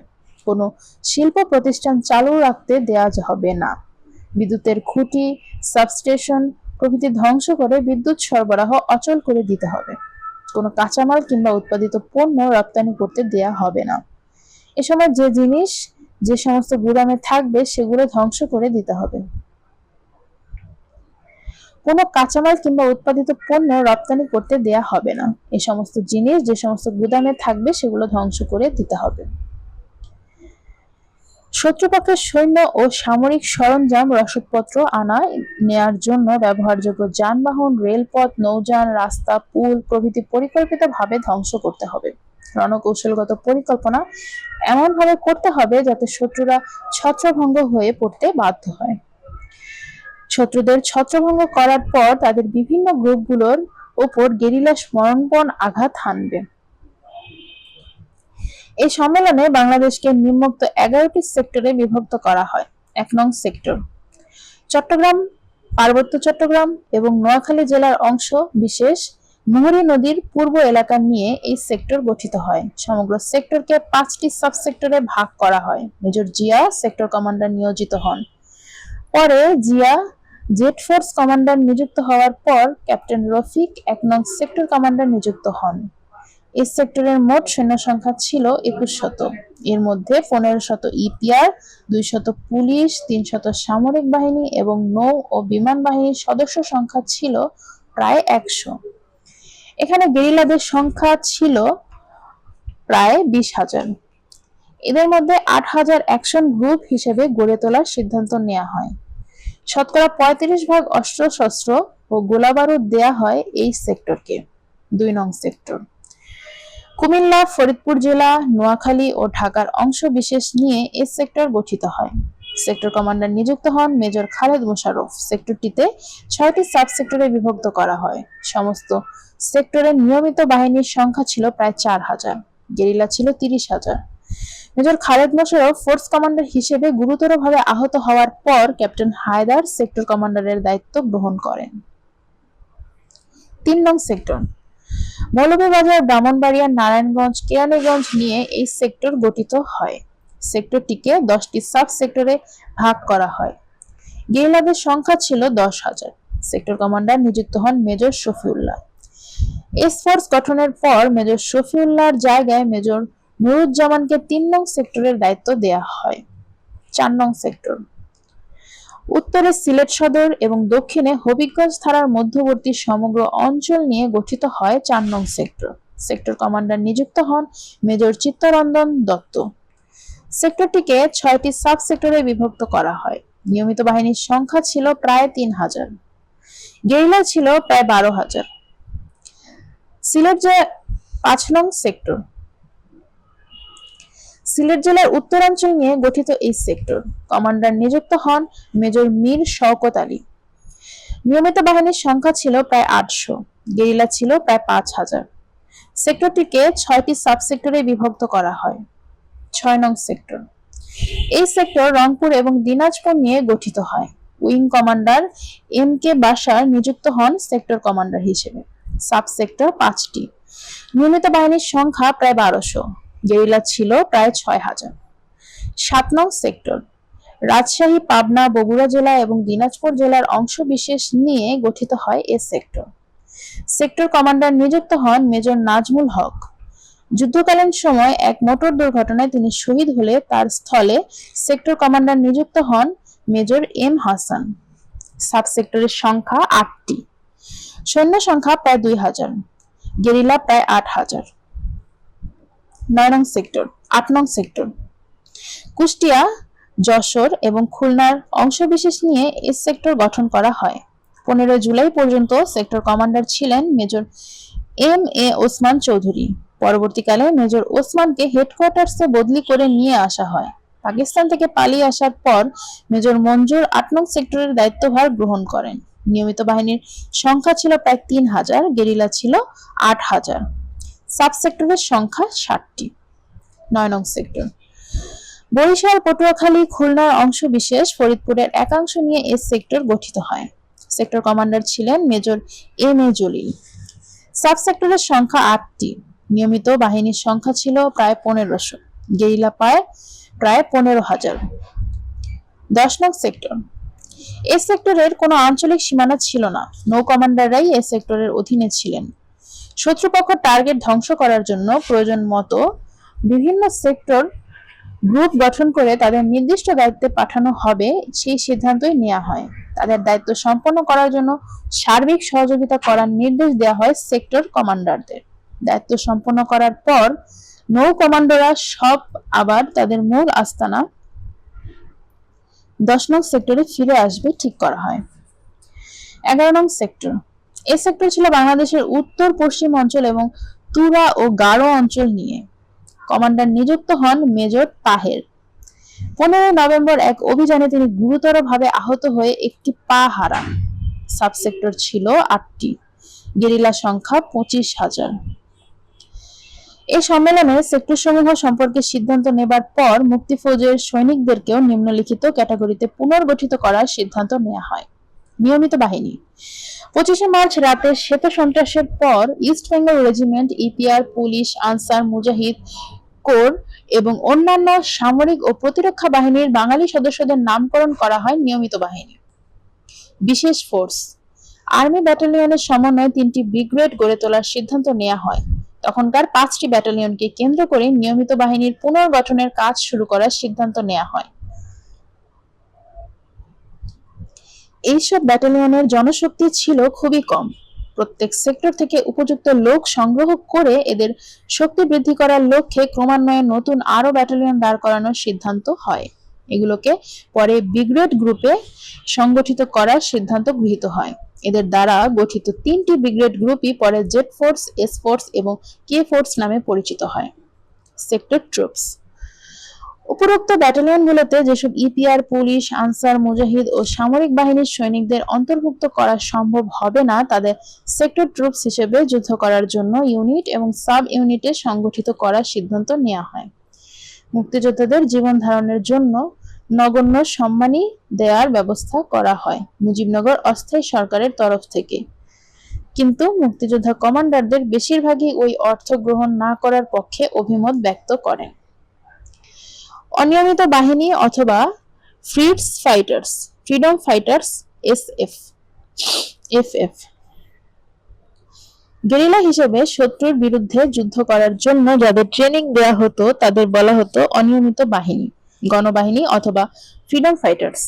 কোনো শিল্প প্রতিষ্ঠান চালু রাখতে দেয়া হবে না। বিদ্যুতের খুঁটি, সাবস্টেশন প্রভৃতি ধ্বংস করে বিদ্যুৎ সরবরাহ অচল করে দিতে হবে। কোনো কাঁচামাল কিংবা উৎপাদিত পণ্য রপ্তানি করতে দেয়া হবে না। এ সময় যে জিনিস যে সমস্ত গুদামে থাকবে সেগুলো ধ্বংস করে দিতে হবে। কোনো কাঁচামাল কিংবা উৎপাদিত পণ্য রপ্তানি করতে দেয়া হবে না। এ সমস্ত জিনিস যে সমস্ত গুদামে থাকবে সেগুলো ধ্বংস করে দিতে হবে। শত্রুপক্ষের সৈন্য ও সামরিক সরঞ্জাম রসদপত্র আনা নেয়ার জন্য ব্যবহারযোগ্য যানবাহন, রেলপথ, নৌযান, রাস্তা, পুল প্রভৃতি পরিকল্পিতভাবে ধ্বংস করতে হবে। রণকৌশলগত পরিকল্পনা এমনভাবে করতে হবে যাতে শত্রুরা ছত্রভঙ্গ হয়ে পড়তে বাধ্য হয়। শত্রুদের ছত্রভঙ্গ করার পর তাদের বিভিন্ন গ্রুপগুলোর ওপর গেরিলা স্মরণপণ আঘাত হানবে। এই সম্মেলনে বাংলাদেশকে নিম্নোক্ত 11টি সেক্টরে বিভক্ত করা হয়। 1 নং সেক্টর। চট্টগ্রাম, পার্বত্য চট্টগ্রাম এবং নোয়াখালী জেলার অংশ বিশেষ মুহুরী নদীর পূর্ব এলাকা নিয়ে এই সেক্টর গঠিত হয়। সমগ্র সেক্টরকে 5টি সাব সেক্টরে ভাগ করা হয়। মেজর জিয়া সেক্টর কমান্ডার নিয়োজিত হন। পরে জিয়া জেট ফোর্স কমান্ডার নিযুক্ত হওয়ার পর ক্যাপ্টেন রফিক 1 নং সেক্টর কমান্ডার নিযুক্ত হন। এই সেক্টরের মোট সৈন্য সংখ্যা ছিল 2100। এর মধ্যে 1500 ইপিআর, 200 পুলিশ, 300 সামরিক বাহিনী এবং নৌ ও বিমান বাহিনীর সদস্য সংখ্যা ছিল প্রায় 100। এখানে গেরিলাদের সংখ্যা ছিল প্রায় 20,000। এদের মধ্যে 8,000 অ্যাকশন গ্রুপ হিসেবে গড়ে তোলার সিদ্ধান্ত নেওয়া হয়। শতকরা 35 ভাগ অস্ত্রশস্ত্র ও গোলাবারুদ দেয়া হয় এই সেক্টরকে। 2 নং সেক্টর। কুমিল্লা, ফরিদপুর জেলা, নোয়াখালী ও ঢাকার অংশ বিশেষ নিয়ে এই সেক্টর গঠিত হয়। সেক্টর কমান্ডার নিযুক্ত হন মেজর খালেদ মোশাররফ। সেক্টরটিতে 6টি সাব সেক্টরে বিভক্ত করা হয়। সমস্ত সেক্টরের নিয়মিত বাহিনীর সংখ্যা ছিল প্রায় 4,000। গেরিলা ছিল 30,000। Major Khaled Mosharraf force commander হিসেবে গুরুতরভাবে আহত হওয়ার পর ক্যাপ্টেন হায়দার সেক্টর কমান্ডারের দায়িত্ব গ্রহণ করেন। 3 নং সেক্টর। মৌলভীবাজার, ব্রাহ্মণবাড়িয়া, নারায়ণগঞ্জ, কেরানীগঞ্জ নিয়ে এই সেক্টর গঠিত হয়। সেক্টরটিকে 10টি সাব সেক্টরে ভাগ করা হয়। গেরিলাদের সংখ্যা ছিল 10,000। সেক্টর কমান্ডার নিযুক্ত হন মেজর শফিউল্লাহ। এস ফোর্স গঠনের পর মেজর শফিউল্লাহর জায়গায় মেজর নুরুজ্জামানকে 3 নং সেক্টরের দায়িত্ব দেয়া হয়। 4 নং সেক্টর। উত্তরে সিলেট সদর এবং দক্ষিণে হবিগঞ্জ থানার মধ্যবর্তী সমগ্র অঞ্চল নিয়ে গঠিত হয় 4 নং সেক্টর। সেক্টর কমান্ডার নিযুক্ত হন মেজর চিত্তরঞ্জন দত্ত। সেক্টরটিকে 6টি সাব সেক্টরে বিভক্ত করা হয়। নিয়মিত বাহিনীর সংখ্যা ছিল প্রায় 3,000। গেরিলা ছিল প্রায় 12,000। সিলেট যে 5 নং সেক্টর। সিলেট জেলার উত্তরাঞ্চল নিয়ে গঠিত এই সেক্টর কমান্ডার নিযুক্ত হন মেজর মীর শওকত আলী। নিয়মিত বাহিনীর সংখ্যা ছিল প্রায় 800, গেরিলা ছিল প্রায় 5000। সেক্টরটিকে 6টি সাব সেক্টরে বিভক্ত করা হয়। 6 নং সেক্টর। এই সেক্টর রংপুর এবং দিনাজপুর নিয়ে গঠিত হয়। উইং কমান্ডার MK বাশার নিযুক্ত হন সেক্টর কমান্ডার হিসেবে। সাব সেক্টর 5টি। নিয়মিত বাহিনীর সংখ্যা প্রায় 1200, গেরিলা ছিল প্রায় 6000। 7 নং সেক্টর। রাজশাহী, পাবনা, বগুড়া জেলা এবং দিনাজপুর জেলার অংশ বিশেষ নিয়ে গঠিত হয় এ সেক্টর। সেক্টর কমান্ডার নিযুক্ত হন মেজর নাজমুল হক। যুদ্ধকালীন সময় এক মোটর দুর্ঘটনায় তিনি শহীদ হলে তার স্থলে সেক্টর কমান্ডার নিযুক্ত হন মেজর M হাসান। সাব সেক্টরের সংখ্যা 8টি। সৈন্য সংখ্যা প্রায় 2000, গেরিলা প্রায় 8000। 9 নং সেক্টর। 8 নং সেক্টর। কুষ্টিয়া, যশোর এবং খুলনার অংশবিশেষ নিয়ে এই সেক্টর গঠন করা হয়। 15 জুলাই পর্যন্ত সেক্টর কমান্ডার ছিলেন মেজর MA ওসমান চৌধুরী। পরবর্তীকালে মেজর ওসমানকে হেডকোয়ার্টার্সে বদলি করে নিয়ে আসা হয়। পাকিস্তান থেকে পালিয়ে আসার পর মেজর মঞ্জুর 8 নং সেক্টরের দায়িত্বভার গ্রহণ করেন। নিয়মিত বাহিনীর সংখ্যা ছিল প্রায় 3000, গেরিলা ছিল 8000। সাব সেক্টরের সংখ্যা 60টি। 9 নং সেক্টর। বরিশাল, পটুয়াখালী, খুলনার অংশ বিশেষ ফরিদপুরের একাংশ নিয়ে এই সেক্টর গঠিত হয়। সেক্টর কমান্ডার ছিলেন মেজর MA জলিল। সাব সেক্টরের সংখ্যা 8টি। নিয়মিত বাহিনীর সংখ্যা ছিল প্রায় 1500, গেরিলা প্রায় 15000। 10 নং সেক্টর। এই সেক্টরের কোনো আঞ্চলিক সীমানা ছিল না। নৌ কমান্ডাররাই এই সেক্টরের অধীনে ছিলেন। শত্রুপক্ষ টার্গেট ধ্বংস করার জন্য প্রয়োজন মতো বিভিন্ন সেক্টর গ্রুপ গঠন করে তাদের নির্দিষ্ট দায়িত্বে পাঠানো হবে সেই সিদ্ধান্তই নেওয়া হয়। তাদের দায়িত্ব সম্পন্ন করার জন্য সার্বিক সহযোগিতা করার নির্দেশ দেওয়া হয় সেক্টর কমান্ডারদের। দায়িত্ব সম্পন্ন করার পর নৌ কমান্ডোরা সব আবার তাদের মূল আস্তানা 10 নং সেক্টরে ফিরে আসবে ঠিক করা হয়। 11 নং সেক্টর। এই সেক্টর ছিল বাংলাদেশের উত্তর পশ্চিম অঞ্চল এবং তুরা ও গারো অঞ্চল নিয়ে। কমান্ডার নিযুক্ত হন মেজর তাহের। 15 নভেম্বর এক অভিযানে তিনি গুরুতরভাবে আহত হয়ে একটি পা হারান। সাব সেক্টর ছিল 8টি, গেরিলা সংখ্যা 25000। এই সম্মেলনে সেক্টর সমূহ সম্পর্কে সিদ্ধান্ত নেবার পর মুক্তিফৌজের সৈনিকদেরকেও নিম্নলিখিত ক্যাটাগরিতে পুনর্গঠিত করার সিদ্ধান্ত নেওয়া হয়। নিয়মিত বাহিনী। 25 মার্চ রাতে শ্বেত সন্ত্রাসের পর East Bengal Regiment, EPR, police, Ansar, মুজাহিদ কোর এবং অন্যান্য সামরিক ও প্রতিরক্ষা বাহিনীর বাঙালি সদস্যদের নামকরণ করা হয় নিয়মিত বাহিনী। বিশেষ ফোর্স। আর্মি ব্যাটালিয়নের সমন্বয়ে 3টি ব্রিগেড গড়ে তোলার সিদ্ধান্ত নেওয়া হয়। তখনকার 5টি ব্যাটালিয়নকে কেন্দ্র করে নিয়মিত বাহিনীর পুনর্গঠনের কাজ শুরু করার সিদ্ধান্ত নেওয়া হয়। এইসব ব্যাটালিয়নের জনশক্তি ছিল খুবই কম। প্রত্যেক সেক্টর থেকে উপযুক্ত লোক সংগ্রহ করে এদের শক্তি বৃদ্ধি করার লক্ষ্যে ক্রমান্বয়ে নতুন আরো ব্যাটালিয়ন দাঁড় করানোর সিদ্ধান্ত হয়। এগুলোকে পরে ব্রিগেড গ্রুপে সংগঠিত করার সিদ্ধান্ত গৃহীত হয়। এদের দ্বারা গঠিত 3টি ব্রিগেড গ্রুপই পরে জেড ফোর্স, এস ফোর্স এবং কে ফোর্স নামে পরিচিত হয়। Sector troops. উপরোক্ত ব্যাটালিয়নগুলোতে যেসব EPR, পুলিশ, আনসার, মুজাহিদ ও সামরিক বাহিনীর সৈনিকদের অন্তর্ভুক্ত করা সম্ভব হবে না তাদের সেক্টর ট্রুপস হিসেবে যুদ্ধ করার জন্য ইউনিট এবং সাব ইউনিটে সংগঠিত করার সিদ্ধান্ত নেওয়া হয়। মুক্তিযোদ্ধাদের জীবন ধারণের জন্য নগণ্য সম্মানী দেওয়ার ব্যবস্থা করা হয় মুজিবনগর অস্থায়ী সরকারের তরফ থেকে। কিন্তু মুক্তিযোদ্ধা কমান্ডারদের বেশিরভাগই ওই অর্থ গ্রহণ না করার পক্ষে অভিমত ব্যক্ত করেন। অনিয়মিত বাহিনী অথবা ফ্রিডম ফাইটার্স FF। গেরিলা হিসেবে শত্রুর বিরুদ্ধে যুদ্ধ করার জন্য যাদের ট্রেনিং দেওয়া হতো তাদের বলা হতো অনিয়মিত বাহিনী, গণবাহিনী অথবা ফ্রিডম ফাইটার্স।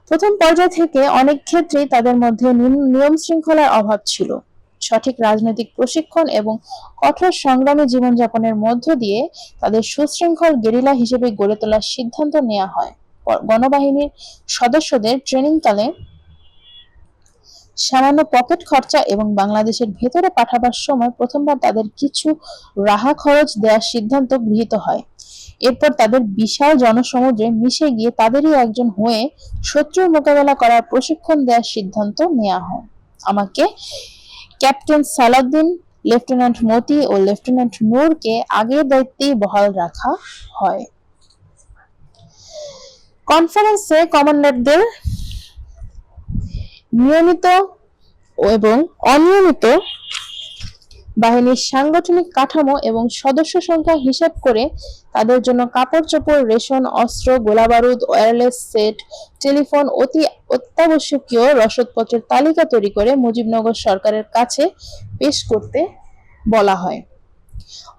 প্রথম পর্যায় থেকে অনেক ক্ষেত্রেই তাদের মধ্যে নিয়ম শৃঙ্খলার অভাব ছিল। সঠিক রাজনৈতিক প্রশিক্ষণ এবং কঠোর সংগ্রামী জীবনযাপনের মধ্য দিয়ে তাদের সুশৃঙ্খল গেরিলা হিসেবে গড়ে তোলার সিদ্ধান্ত নেওয়া হয়। গণবাহিনীর সদস্যদের ট্রেনিংকালে সামান্য পকেট খরচা এবং বাংলাদেশের ভেতরে পাঠাবার সময় প্রথমবার তাদের কিছু রাহা খরচ দেওয়ার সিদ্ধান্ত গৃহীত হয়। এরপর তাদের বিশাল জনসমুদ্রে মিশে গিয়ে তাদেরই একজন হয়ে শত্রুর মোকাবেলা করার প্রশিক্ষণ দেওয়ার সিদ্ধান্ত নেওয়া হয়। আমাকে, ক্যাপ্টেন সালাউদ্দিন, লেফটেন্যান্ট মতি ও লেফটেন্যান্ট নূরকে আগের দায়িত্বেই বহাল রাখা হয়। কনফারেন্সে কমান্ডারদের নিয়মিত এবং অনিয়মিত বাহিনীর সাংগঠনিক কাঠামো এবং সদস্য সংখ্যা হিসাব করে তাদের জন্য কাপড় চোপড়, রেশন, অস্ত্র, গোলাবারুদ, ওয়্যারলেস সেট, টেলিফোন, অতি অত্যাবশ্যকীয় রসদপত্রের তালিকা তৈরি করে মুজিবনগর সরকারের কাছে পেশ করতে বলা হয়।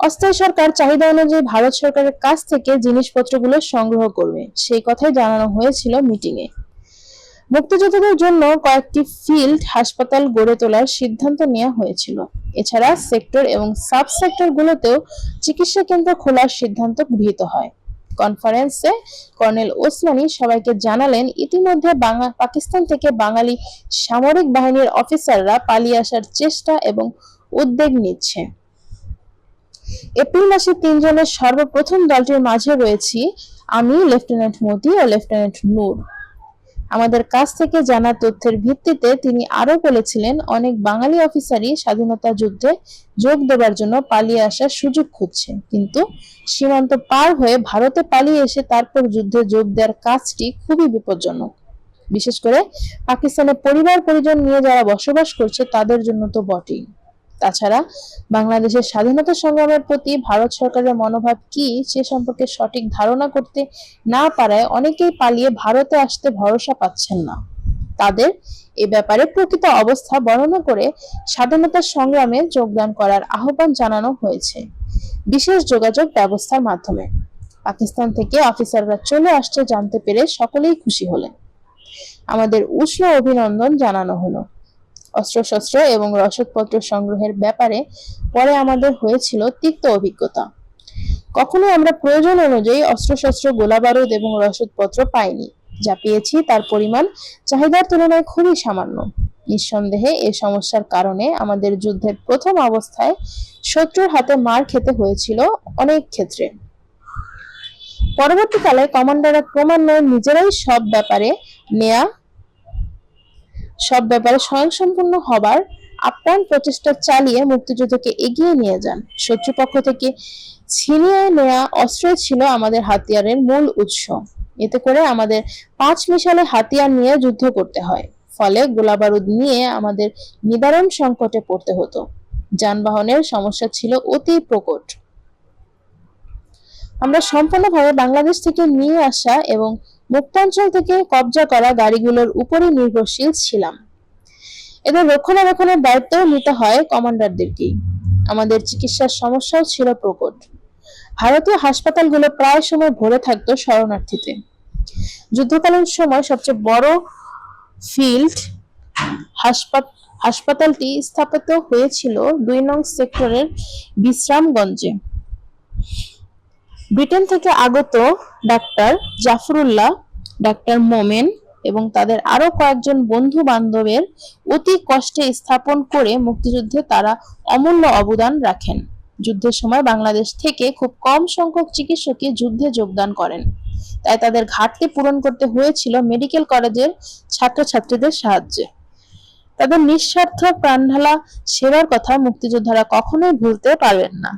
অস্থায়ী সরকার চাহিদা অনুযায়ী ভারত সরকারের কাছ থেকে জিনিসপত্রগুলো সংগ্রহ করবে, সেই কথাই জানানো হয়েছিল মিটিংয়ে। মুক্তিযোদ্ধাদের জন্য কয়েকটি ফিল্ড হাসপাতাল গড়ে তোলার সিদ্ধান্ত নেওয়া হয়েছিল। এছাড়া সেক্টর এবং সাব সেক্টরগুলোতেও চিকিৎসা কেন্দ্র খোলার সিদ্ধান্ত গৃহীত হয়। কনফারেন্সে কর্নেল ওসমানী সবাইকে জানালেন, ইতিমধ্যে পাকিস্তান থেকে বাঙালি সামরিক বাহিনীর অফিসাররা পালিয়ে আসার চেষ্টা এবং উদ্যোগ নিচ্ছে। এপ্রিল মাসে 3 জনের সর্বপ্রথম দলটির মাঝে রয়েছি আমি, লেফটেন্যান্ট মতি ও লেফটেন্যান্ট নূর। আমাদের কাছ থেকে জানা তথ্যের ভিত্তিতে তিনি আরো বলেছিলেন, অনেক বাঙালি অফিসারই স্বাধীনতা যুদ্ধে যোগ দেবার জন্য পালিয়ে আসার সুযোগ খুঁজছে, কিন্তু সীমান্ত পার হয়ে ভারতে পালিয়ে এসে তারপর যুদ্ধে যোগ দেওয়ার কাজটি খুবই বিপজ্জনক। বিশেষ করে পাকিস্তানে পরিবার পরিজন নিয়ে যারা বসবাস করছে তাদের জন্য তো বটেই। তাছাড়া বাংলাদেশের স্বাধীনতা সংগ্রামের প্রতি ভারত সরকারের মনোভাব কি সে সম্পর্কে সঠিক ধারণা করতে না পারায় অনেকেই পালিয়ে ভারতে আসতে ভরসা পাচ্ছেন না। তাদের এ ব্যাপারে প্রকৃত অবস্থা বর্ণনা করে স্বাধীনতা সংগ্রামে যোগদান করার আহ্বান জানানো হয়েছে বিশেষ যোগাযোগ ব্যবস্থার মাধ্যমে। পাকিস্তান থেকে অফিসাররা চলে আসছে জানতে পেরে সকলেই খুশি হলেন। আমাদের উষ্ণ অভিনন্দন জানানো হলো। অস্ত্রশস্ত্র এবং রসদপত্র সংগ্রহের ব্যাপারে পরে আমাদের হয়েছিল তিক্ত অভিজ্ঞতা। কখনোই আমরা প্রয়োজন অনুযায়ী অস্ত্রশস্ত্র, গোলাবারুদ এবং রসদপত্র পাইনি। যা পেয়েছি তার পরিমাণ চাহিদার তুলনায় খুবই সামান্য। নিঃসন্দেহে এ সমস্যার কারণে আমাদের যুদ্ধের প্রথম অবস্থায় শত্রুর হাতে মার খেতে হয়েছিল অনেক ক্ষেত্রে। পরবর্তীকালে কমান্ডাররা ক্রমান্বয়ে নিজেরাই সব ব্যাপারে স্বয়ংসম্পূর্ণ হবার আপ্রাণ প্রচেষ্টা চালিয়ে মুক্তিযুদ্ধকে এগিয়ে নিয়ে যান। শত্রুপক্ষ থেকে ছিনিয়ে নেওয়া অস্ত্রই ছিল আমাদের হাতিয়ারের মূল উৎস। এতে করে আমাদের 5 মিসালে হাতিয়ার নিয়ে যুদ্ধ করতে হয়। ফলে গোলাবারুদ নিয়ে আমাদের নিবারণ সংকটে পড়তে হতো। যানবাহনের সমস্যা ছিল অতি প্রকট। আমরা সম্পূর্ণভাবে বাংলাদেশ থেকে নিয়ে আসা এবং মুক্তাঞ্চল থেকে কবজা করা গাড়িগুলোর উপরই নির্ভরশীল ছিলাম। এদের রক্ষণাবেক্ষণের দায়িত্ব নিতে হয় কমান্ডারদেরকেই। আমাদের চিকিৎসার সমস্যাও ছিল প্রকট। ভারতীয় হাসপাতালগুলো প্রায় সময় ভরে থাকতো শরণার্থীতে। যুদ্ধকালীন সময় সবচেয়ে বড় ফিল্ড হাসপাতালটি স্থাপিত হয়েছিল 2 নং সেক্টরের বিশ্রামগঞ্জে। ব্রিটেন থেকে আগত ডাক্তার জাফরুল্লাহ, ডাক্তার মোমেন এবং তাদের আরো কয়েকজন বন্ধু বান্ধবের অতি কষ্টে স্থাপন করে মুক্তিযুদ্ধে তারা অমূল্য অবদান রাখেন। যুদ্ধের সময় বাংলাদেশ থেকে খুব কম সংখ্যক চিকিৎসকই যুদ্ধে যোগদান করেন, তাই তাদের ঘাটতি পূরণ করতে হয়েছিল মেডিকেল কলেজের ছাত্রছাত্রীদের সাহায্যে। তাদের নিঃস্বার্থ প্রাণঢালা সেবার কথা মুক্তিযোদ্ধারা কখনোই ভুলতে পারবেন না।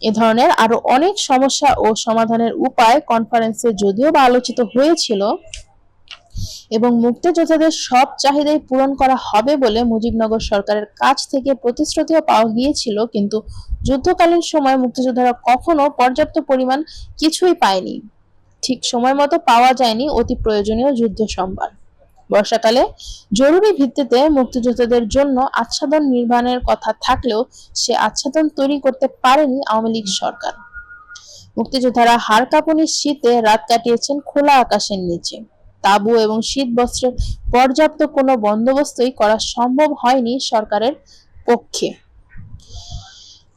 এ ধরনের আরো অনেক সমস্যা ও সমাধানের উপায় কনফারেন্সে যদিও বা আলোচিত হয়েছিল এবং মুক্তিযোদ্ধাদের সব চাহিদাই পূরণ করা হবে বলে মুজিবনগর সরকারের কাছ থেকে প্রতিশ্রুতিও পাওয়া গিয়েছিল, কিন্তু যুদ্ধকালীন সময় মুক্তিযোদ্ধারা কখনো পর্যাপ্ত পরিমাণ কিছুই পায়নি। ঠিক সময় মতো পাওয়া যায়নি অতি প্রয়োজনীয় যুদ্ধ সম্ভার। বর্ষাকালে জরুরি ভিত্তিতে মুক্তিযোদ্ধাদের জন্য আচ্ছাদন নির্মাণের কথা থাকলেও সে আচ্ছাদন তৈরি করতে পারেনি আওয়ামী লীগ সরকার। মুক্তিযোদ্ধারা হাড় কাঁপুনি শীতে রাত কাটিয়েছেন খোলা আকাশের নিচে। তাঁবু এবং শীত বস্ত্রের পর্যাপ্ত কোনো বন্দোবস্তই করা সম্ভব হয়নি সরকারের পক্ষে।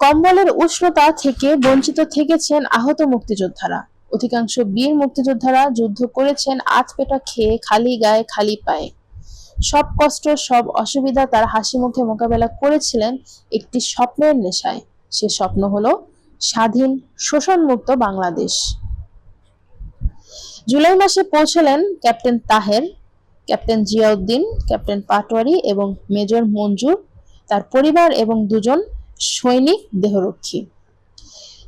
কম্বলের উষ্ণতা থেকে বঞ্চিত থেকেছেন আহত মুক্তিযোদ্ধারা। অধিকাংশ বীর মুক্তিযোদ্ধারা যুদ্ধ করেছেন আধপেটা খেয়ে, খালি গায়ে খালি পায়ে। সব কষ্ট, সব অসুবিধা তার হাসি মুখে মোকাবেলা করেছিলেন একটি স্বপ্নের নেশায়। সে স্বপ্ন হলো স্বাধীন, শোষণমুক্ত বাংলাদেশ। জুলাই মাসে পৌঁছলেন captain Taher, captain Ziauddin, captain Patwari এবং মেজর মঞ্জুর, তার পরিবার এবং দুজন সৈনিক দেহরক্ষী।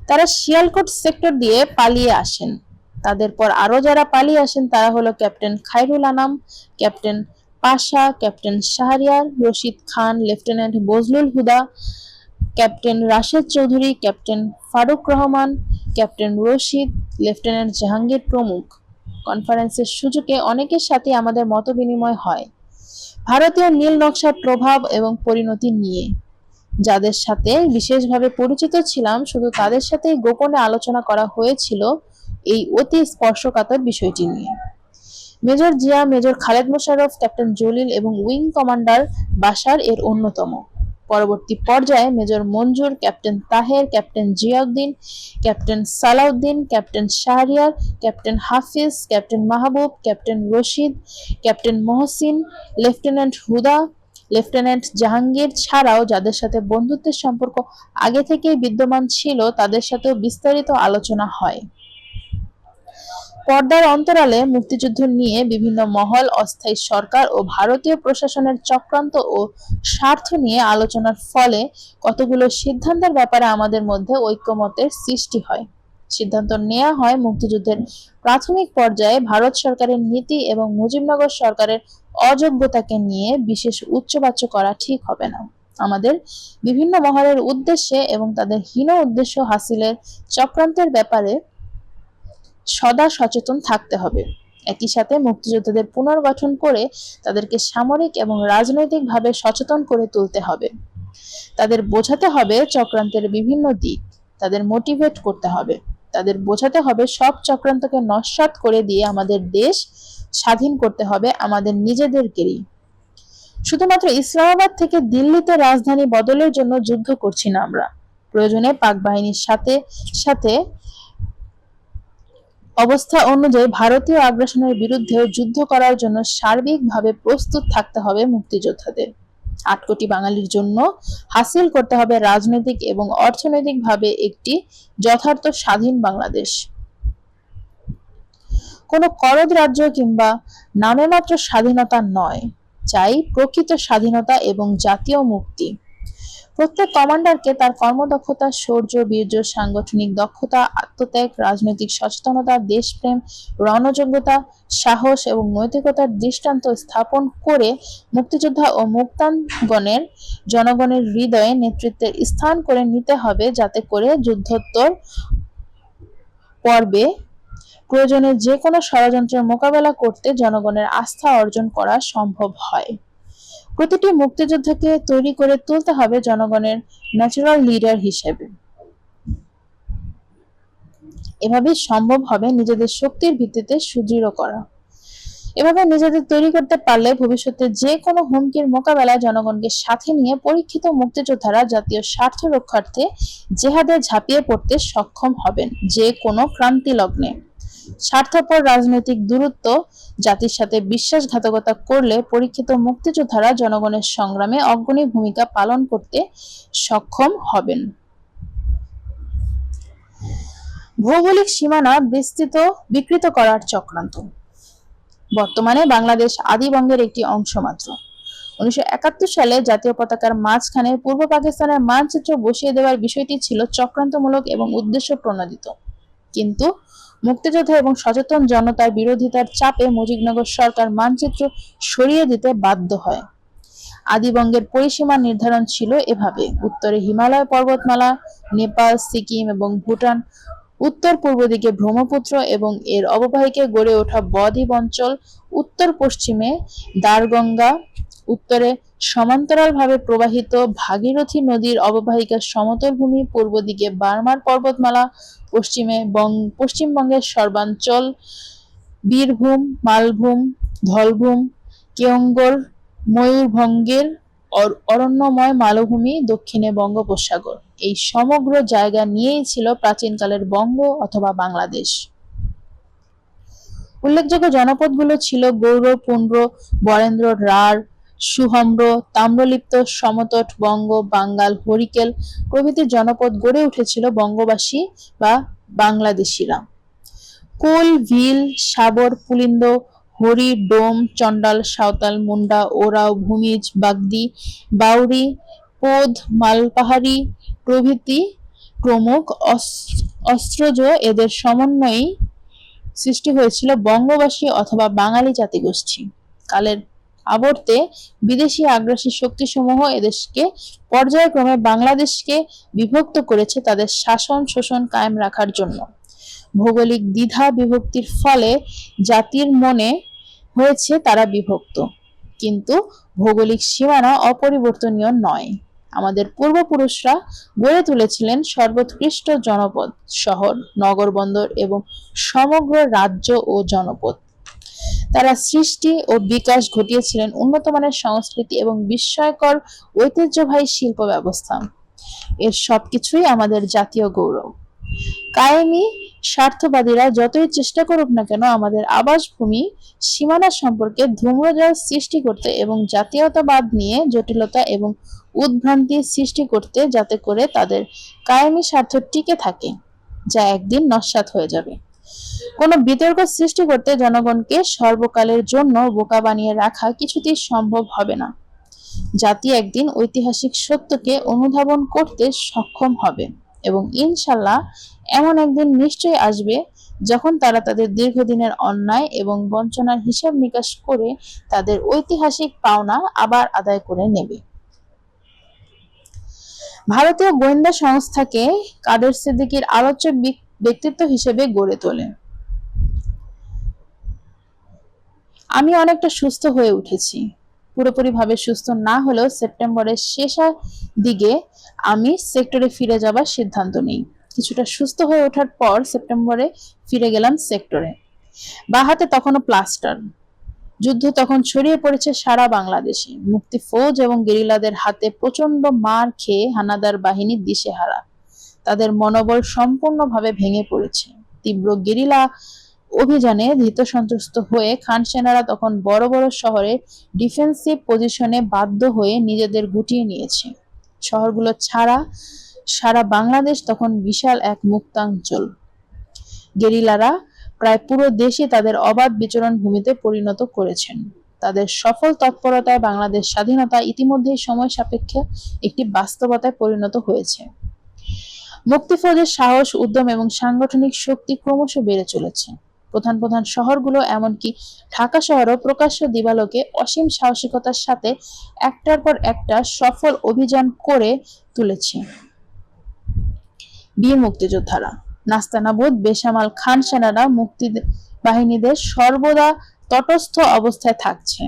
তারা শিয়ালকোট সেক্টর দিয়ে পালিয়ে আসেন। তাদের পর আরো যারা পালিয়ে আসেন তারা হলো captain Khairul Anam, captain Pasha, captain Shahriar Rashid Khan, lieutenant Bazlul Huda, captain Rashed Chowdhury, captain Farooq Rahman, captain Rashid, lieutenant Jahangir প্রমুখ। কনফারেন্সের সুযোগে অনেকের সাথে আমাদের মতবিনিময় হয় ভারতীয় নীল নকশার প্রভাব এবং পরিণতি নিয়ে। যাদের সাথে বিশেষভাবে পরিচিত ছিলাম শুধু তাদের সাথেই গোপনে আলোচনা করা হয়েছিল এই অতি স্পর্শকাতর বিষয়টি নিয়ে। Major Zia, major Khaled Mosharraf, captain Jalil এবং উইং কমান্ডার বাশার এর অন্যতম। পরবর্তী পর্যায়ে major Manzur, captain Taher, captain Ziauddin, captain Salahuddin, captain Shahriar, captain Hafiz, captain Mahbub, captain Rashid, captain Mohsin, lieutenant Huda, lieutenant Jahangir ছাড়াও যাদের সাথে বন্ধুত্বের সম্পর্ক আগে থেকেই বিদ্যমান ছিল তাদের সাথেও বিস্তারিত আলোচনা হয়। পর্দার অন্তরালে মুক্তিযুদ্ধ নিয়ে বিভিন্ন মহল, অস্থায়ী সরকার ও ভারতীয় প্রশাসনের চক্রান্ত ও স্বার্থ নিয়ে আলোচনার ফলে কতগুলো সিদ্ধান্তের ব্যাপারে আমাদের মধ্যে ঐক্যমতের সৃষ্টি হয়। সিদ্ধান্ত নেওয়া হয় মুক্তিযুদ্ধের প্রাথমিক পর্যায়ে ভারত সরকারের নীতি এবং মুজিবনগর সরকারের অযোগ্যতাকে নিয়ে বিশেষ উচ্চবাচ্য করা ঠিক হবে না। আমাদের বিভিন্ন মহলের উদ্দেশ্যে এবং তাদের হীন উদ্দেশ্য হাসিলের চক্রান্তের ব্যাপারে সদা সচেতন থাকতে হবে। একই সাথে মুক্তিযোদ্ধাদের পুনর্গঠন করে তাদেরকে সামরিক এবং রাজনৈতিকভাবে সচেতন করে তুলতে হবে। তাদের বোঝাতে হবে চক্রান্তের বিভিন্ন দিক, তাদের মোটিভেট করতে হবে, তাদের বোঝাতে হবে সব চক্রান্তকে নস্যাৎ করে দিয়ে আমাদের দেশ স্বাধীন করতে হবে আমাদের নিজেদেরকেই। শুধুমাত্র ইসলামাবাদ থেকে দিল্লিতে রাজধানী বদলের জন্য যুদ্ধ করছি না আমরা। প্রয়োজনে পাক বাহিনীর সাথে সাথে অবস্থা অনুযায়ী ভারতীয় আগ্রাসনের বিরুদ্ধেও যুদ্ধ করার জন্য সার্বিকভাবে প্রস্তুত থাকতে হবে মুক্তিযোদ্ধাদের। ৮ কোটি বাঙালির জন্য হাসিল করতে হবে রাজনৈতিক এবং অর্থনৈতিকভাবে একটি যথার্থ স্বাধীন বাংলাদেশ। কোনো করদ রাজ্য কিংবা নামেমাত্র স্বাধীনতা নয়, চাই প্রকৃত স্বাধীনতা এবং জাতীয় মুক্তি। প্রত্যেক কমান্ডারকে তার কর্মদক্ষতা, শৌর্য, বীর্য, সাংগঠনিক দক্ষতা, আত্মত্যাগ, রাজনৈতিক সচেতনতা, দেশপ্রেম, রণযোগ্যতা, সাহস এবং নৈতিকতার দৃষ্টান্ত স্থাপন করে মুক্তিযোদ্ধা ও মুক্তাঙ্গনের জনগণের হৃদয়ে নেতৃত্বের স্থান করে নিতে হবে, যাতে করে যুদ্ধোত্তর পর্বে প্রয়োজনে যে কোনো ষড়যন্ত্রের মোকাবেলা করতে জনগণের আস্থা অর্জন করা সম্ভব হয়। প্রতিটি মুক্তিযোদ্ধাকে তৈরি করে তুলতে হবে জনগণের ন্যাচারাল লিডার হিসেবে। এভাবেই সম্ভব হবে নিজেদের শক্তির ভিত্তিতে সুদৃঢ় করা। এভাবে নিজেদের তৈরি করতে পারলে ভবিষ্যতে যে কোনো হুমকির মোকাবেলায় জনগণকে সাথে নিয়ে পরীক্ষিত মুক্তিযোদ্ধারা জাতীয় স্বার্থ রক্ষার্থে জেহাদে ঝাঁপিয়ে পড়তে সক্ষম হবেন। যে কোনো ক্রান্তি লগ্নে স্বার্থপর রাজনৈতিক দূরত্ব জাতির সাথে বিশ্বাসঘাতকতা করলে পরীক্ষিত মুক্তিযোদ্ধারা জনগণের সংগ্রামে অগ্রণী ভূমিকা পালন করতে সক্ষম হবেন। ভৌগোলিক সীমানা বিকৃত করার চক্রান্ত। বর্তমানে বাংলাদেশ আদিবঙ্গের একটি অংশ মাত্র। 1971 সালে জাতীয় পতাকার মাঝখানে পূর্ব পাকিস্তানের মানচিত্র বসিয়ে দেওয়ার বিষয়টি ছিল চক্রান্তমূলক এবং উদ্দেশ্য প্রণোদিত, কিন্তু মুক্তিযোদ্ধা এবং সচেতন জনতার বিরোধিতার চাপে মুজিবনগর সরকার মানচিত্র সরিয়ে দিতে বাধ্য হয়। আদিবঙ্গের পরিসীমা নির্ধারণ ছিল এভাবে: উত্তরে হিমালয় পর্বতমালা, নেপাল, সিকিম এবং ভুটান, উত্তর পূর্ব দিকে ব্রহ্মপুত্র এবং এর অববাহিকায় গড়ে ওঠা বদ্বীপ অঞ্চল, উত্তর পশ্চিমে দ্বারগঙ্গা, উত্তরে সমান্তরালভাবে প্রবাহিত ভাগীরথী নদীর অববাহিকার সমতল ভূমি, পূর্ব দিকে বার্মার পর্বতমালা, পশ্চিমবঙ্গের সর্বাঞ্চল, বীরভূম, মালভূম, ধলভূম, কেওঙ্গর, ময়ূরভঞ্জের অরণ্যময় মালভূমি, দক্ষিণে বঙ্গোপসাগর। এই সমগ্র জায়গা নিয়েই ছিল প্রাচীনকালের বঙ্গ অথবা বাংলাদেশ। উল্লেখযোগ্য জনপদগুলো ছিল গৌড়, পুন্ড্র, বরেন্দ্র, রাঢ়, সুহম্র, তাম্রলিপ্ত, সমতট, বঙ্গ, বাঙ্গাল, হরিকেল প্রভৃতি জনপদ গড়ে উঠেছিল বঙ্গবাসী বা বাংলাদেশিরা। কুল, ভিল, সাবর, পুলিন্দ, হরি, ডোম, চন্ডাল, সাঁওতাল, মুন্ডা, ওরাও, ভূমিজ, বাগদি, বাউরি, পোদ, মালপাহাড়ি প্রভৃতি প্রমুখ অস্ত্রজ এদের সমন্বয়েই সৃষ্টি হয়েছিল বঙ্গবাসী অথবা বাঙালি জাতিগোষ্ঠী। কালের আবর্তে বিদেশি আগ্রাসী শক্তিসমূহ এদেশকে পর্যায়ক্রমে বাংলাদেশকে বিভক্ত করেছে তাদের শাসন শোষণ কায়েম রাখার জন্য। ভৌগোলিক দ্বিধা বিভক্তির ফলে জাতির মনে হয়েছে তারা বিভক্ত, কিন্তু ভৌগোলিক সীমানা অপরিবর্তনীয় নয়। আমাদের পূর্বপুরুষরা গড়ে তুলেছিলেন সর্বোৎকৃষ্ট জনপদ, শহর, নগর, বন্দর এবং সমগ্র রাজ্য ও জনপদ। তারা সৃষ্টি ও বিকাশ ঘটিয়েছিলেন উন্নত মানের সংস্কৃতি এবং বিস্ময়কর ঐতিহ্যবাহী শিল্প ব্যবস্থা। এর সবকিছুই আমাদের জাতীয় গৌরব। কায়েমি স্বার্থবাদীরা যতই চেষ্টা করুক না কেন আমাদের আবাসভূমি সীমানা সম্পর্কে ধূম্রজাল সৃষ্টি করতে এবং জাতীয়তাবাদ নিয়ে জটিলতা এবং উদ্ভ্রান্তি সৃষ্টি করতে, যাতে করে তাদের কায়েমি স্বার্থ টিকে থাকে, যা একদিন নস্যাৎ হয়ে যাবে। কোনো বিতর্ক সৃষ্টি করতে জনগণকে সর্বকালের জন্য বোকা বানিয়ে রাখা কিছুতেই সম্ভব হবে না। জাতি একদিন ঐতিহাসিক সত্যকে অনুধাবন করতে সক্ষম হবে এবং ইনশাল্লাহ এমন একদিন নিশ্চয়ই আসবে যখন তারা তাদের দীর্ঘদিনের অন্যায় এবং বঞ্চনার হিসাব নিকাশ করে তাদের ঐতিহাসিক পাওনা আবার আদায় করে নেবে। ভারতীয় গোয়েন্দা সংস্থাকে কাদের সিদ্দিকীর আলোচ্য ব্যক্তিত্ব হিসেবে গড়ে তোলে। আমি অনেকটা সুস্থ হয়ে উঠেছি। পুরোপুরিভাবে সুস্থ না হলেও সেপ্টেম্বরের শেষের দিকে আমি সেক্টরে ফিরে যাবার সিদ্ধান্ত নিই। কিছুটা সুস্থ হয়ে ওঠার পর সেপ্টেম্বরে ফিরে গেলাম সেক্টরে। বাঁ হাতে তখনও প্লাস্টার। যুদ্ধ তখন ছড়িয়ে পড়েছে সারা বাংলাদেশে। মুক্তি ফৌজ এবং গেরিলাদের হাতে প্রচন্ড মার খেয়ে হানাদার বাহিনী দিশেহারা। তাদের মনোবল সম্পূর্ণভাবে ভেঙে পড়েছে। তীব্র গেরিলা অভিযানে ভীত সন্ত্রস্ত হয়ে খান সেনারা তখন বড় বড় শহরে ডিফেন্সিভ পজিশনে বাধ্য হয়ে নিজেদের গুটিয়ে নিয়েছে। শহরগুলো ছাড়া সারা বাংলাদেশ তখন বিশাল এক মুক্তাঞ্চল। গেরিলারা প্রায় পুরো দেশে তাদের অবাধ বিচরণ ভূমিতে পরিণত করেছেন। তাদের সফল তৎপরতায় বাংলাদেশ স্বাধীনতা ইতিমধ্যেই সময় সাপেক্ষে একটি বাস্তবতায় পরিণত হয়েছে। মুক্তিফৌজের সাহস, উদ্যম এবং সাংগঠনিক শক্তি ক্রমশ বেড়ে চলেছে। প্রধান প্রধান শহরগুলো, এমনকি ঢাকা শহরও প্রকাশ্য দিবালোকে অসীম সাহসিকতার সাথে একটার পর একটা সফল অভিযান করে তুলেছে। বীর মুক্তিযোদ্ধারা, নাস্তানাবুদ বেসামাল খান সেনারা মুক্তি বাহিনীদের সর্বদা তটস্থ অবস্থায় থাকছে।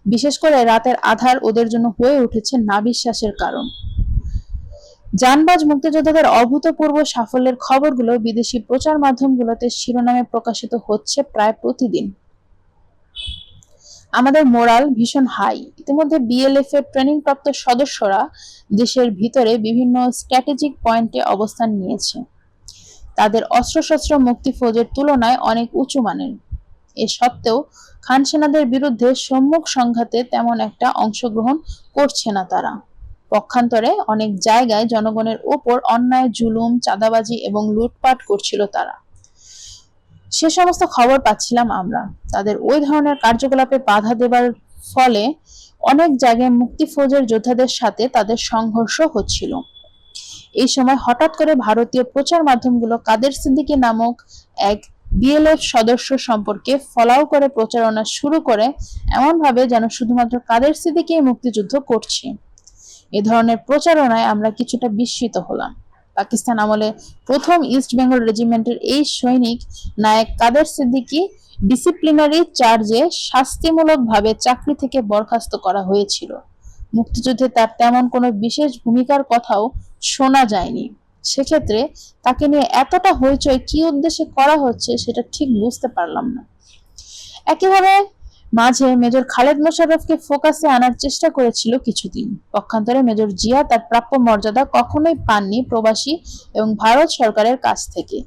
বিশেষ করে রাতের আধার ওদের জন্য হয়ে উঠেছে নাভিশ্বাসের কারণ। জানবাজ মুক্তিযোদ্ধাদের অভূতপূর্ব সাফল্যের খবরগুলো বিদেশি প্রচার মাধ্যমগুলোতে শিরোনামে প্রকাশিত হচ্ছে প্রায় প্রতিদিন। আমাদের মোরাল ভীষণ হাই। ইতিমধ্যে বিএলএফ এর ট্রেনিং প্রাপ্ত সদস্যরা দেশের ভিতরে বিভিন্ন স্ট্র্যাটেজিক পয়েন্টে অবস্থান নিয়েছে। তাদের অস্ত্রশস্ত্র মুক্তি ফৌজের তুলনায় অনেক উঁচু মানের। এ সত্ত্বেও খান সেনাদের বিরুদ্ধে সম্মুখ সংঘাতে তেমন একটা অংশগ্রহণ করছে না তারা। পক্ষান্তরে অনেক জায়গায় জনগণের ওপর অন্যায়, জুলুম, চাঁদাবাজি এবং লুটপাট করছিল তারা। সে সমস্ত খবর পাচ্ছিলাম আমরা। তাদের ওই ধরনের কার্যকলাপে বাধা দেবার ফলে অনেক জায়গায় মুক্তি ফৌজের যোদ্ধাদের সাথে তাদের সংঘর্ষ হচ্ছিল। এই সময় হঠাৎ করে ভারতীয় প্রচার মাধ্যমগুলো কাদের সিদ্দিকী নামক এক বিএলএফ সদস্য সম্পর্কে ফলাও করে প্রচারণা শুরু করে, এমন ভাবে যেন শুধুমাত্র কাদের সিদ্দিকী মুক্তিযুদ্ধ করছে। এ ধরনের প্রচারণায় আমরা কিছুটা বিস্মিত হলাম। পাকিস্তান আমলে প্রথম ইস্ট বেঙ্গল রেজিমেন্টের এই সৈনিক নায়ক কাদের সিদ্দিকী ডিসিপ্লিনারি চার্জে শাস্তিমূলকভাবে চাকরি থেকে বরখাস্ত করা হয়েছিল। মুক্তিযুদ্ধে তার তেমন কোনো বিশেষ ভূমিকার কথাও শোনা যায়নি। সেক্ষেত্রে তাকে নিয়ে এতটা হইচই কি উদ্দেশ্যে করা হচ্ছে সেটা ঠিক বুঝতে পারলাম না। একইভাবে মাঝে মেজর খালেদ মোশাররফকে ফোকাসে আনার চেষ্টা করেছিল কিছুদিন। পক্ষান্তরে মেজর জিয়া তার প্রাপ্য মর্যাদা কখনোই পাননি প্রবাসী এবং ভারত সরকারের কাছ থেকে।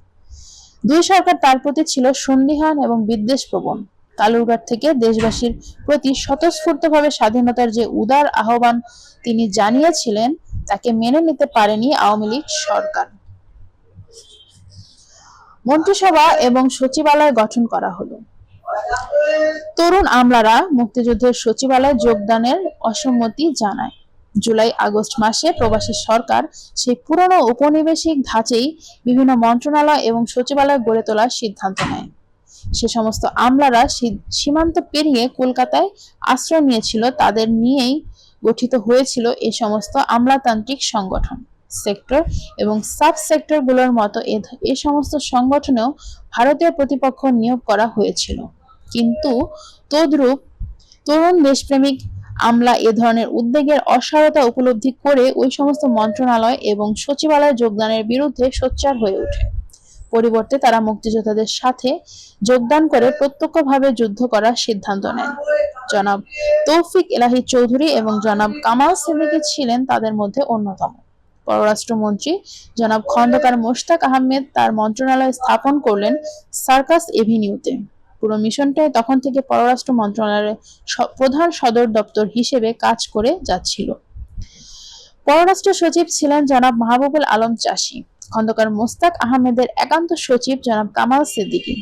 দুই সরকার তার প্রতি ছিল সন্দিহান এবং বিদ্বেষপ্রবণ। কালুরঘাট থেকে দেশবাসীর প্রতি স্বতঃস্ফূর্তভাবে স্বাধীনতার যে উদার আহ্বান তিনি জানিয়েছিলেন, তাকে মেনে নিতে পারেনি আওয়ামী লীগ সরকার। মন্ত্রিসভা এবং সচিবালয় গঠন করা হলো। তরুণ আমলারা মুক্তিযুদ্ধের সচিবালয়ে যোগদানের অসম্মতি জানায়। জুলাই আগস্ট মাসে প্রবাসী সরকার সেই পুরনো উপনিবেশিক ধাঁচেই বিভিন্ন মন্ত্রণালয় এবং সচিবালয় গড়ে তোলার সিদ্ধান্ত নেয়। সে সমস্ত আমলারা সীমান্ত পেরিয়ে কলকাতায় আশ্রয় নিয়েছিল। তাদের নিয়েই গঠিত হয়েছিল এই সমস্ত আমলাতান্ত্রিক সংগঠন। সেক্টর এবং সাব সেক্টর গুলোর মতো এ সমস্ত সংগঠনেও ভারতীয় প্রতিপক্ষ নিয়োগ করা হয়েছিল। কিন্তু তদ্রূপ তরুণ দেশপ্রেমিক আমলা এ ধরনের উদ্যোগের অসারতা উপলব্ধি করে ওই সমস্ত মন্ত্রণালয় এবং সচিবালয়ে যোগদানের বিরুদ্ধে সোচ্চার হয়ে ওঠে। পরিবর্তে তারা মুক্তিযোদ্ধাদের সাথে যোগদান করে প্রত্যক্ষভাবে যুদ্ধ করার সিদ্ধান্ত নেন। জনাব তৌফিক এলাহী চৌধুরী এবং জনাব কামাল সিদ্দিকী ছিলেন তাদের মধ্যে অন্যতম। পররাষ্ট্রমন্ত্রী জনাব খন্দকার মোশতাক আহমেদ তার মন্ত্রণালয় স্থাপন করলেন সার্কাস এভিনিউতে। পুরো মিশনটাই তখন থেকে পররাষ্ট্র মন্ত্রণালয়ের প্রধান সদর দপ্তর হিসেবে কাজ করে যাচ্ছিল। পররাষ্ট্র সচিব ছিলেন জনাব মাহবুবুল আলম চাষী, খন্দকার মোশতাক আহমেদের একান্ত সচিব জনাব কামাল সিদ্দিকী।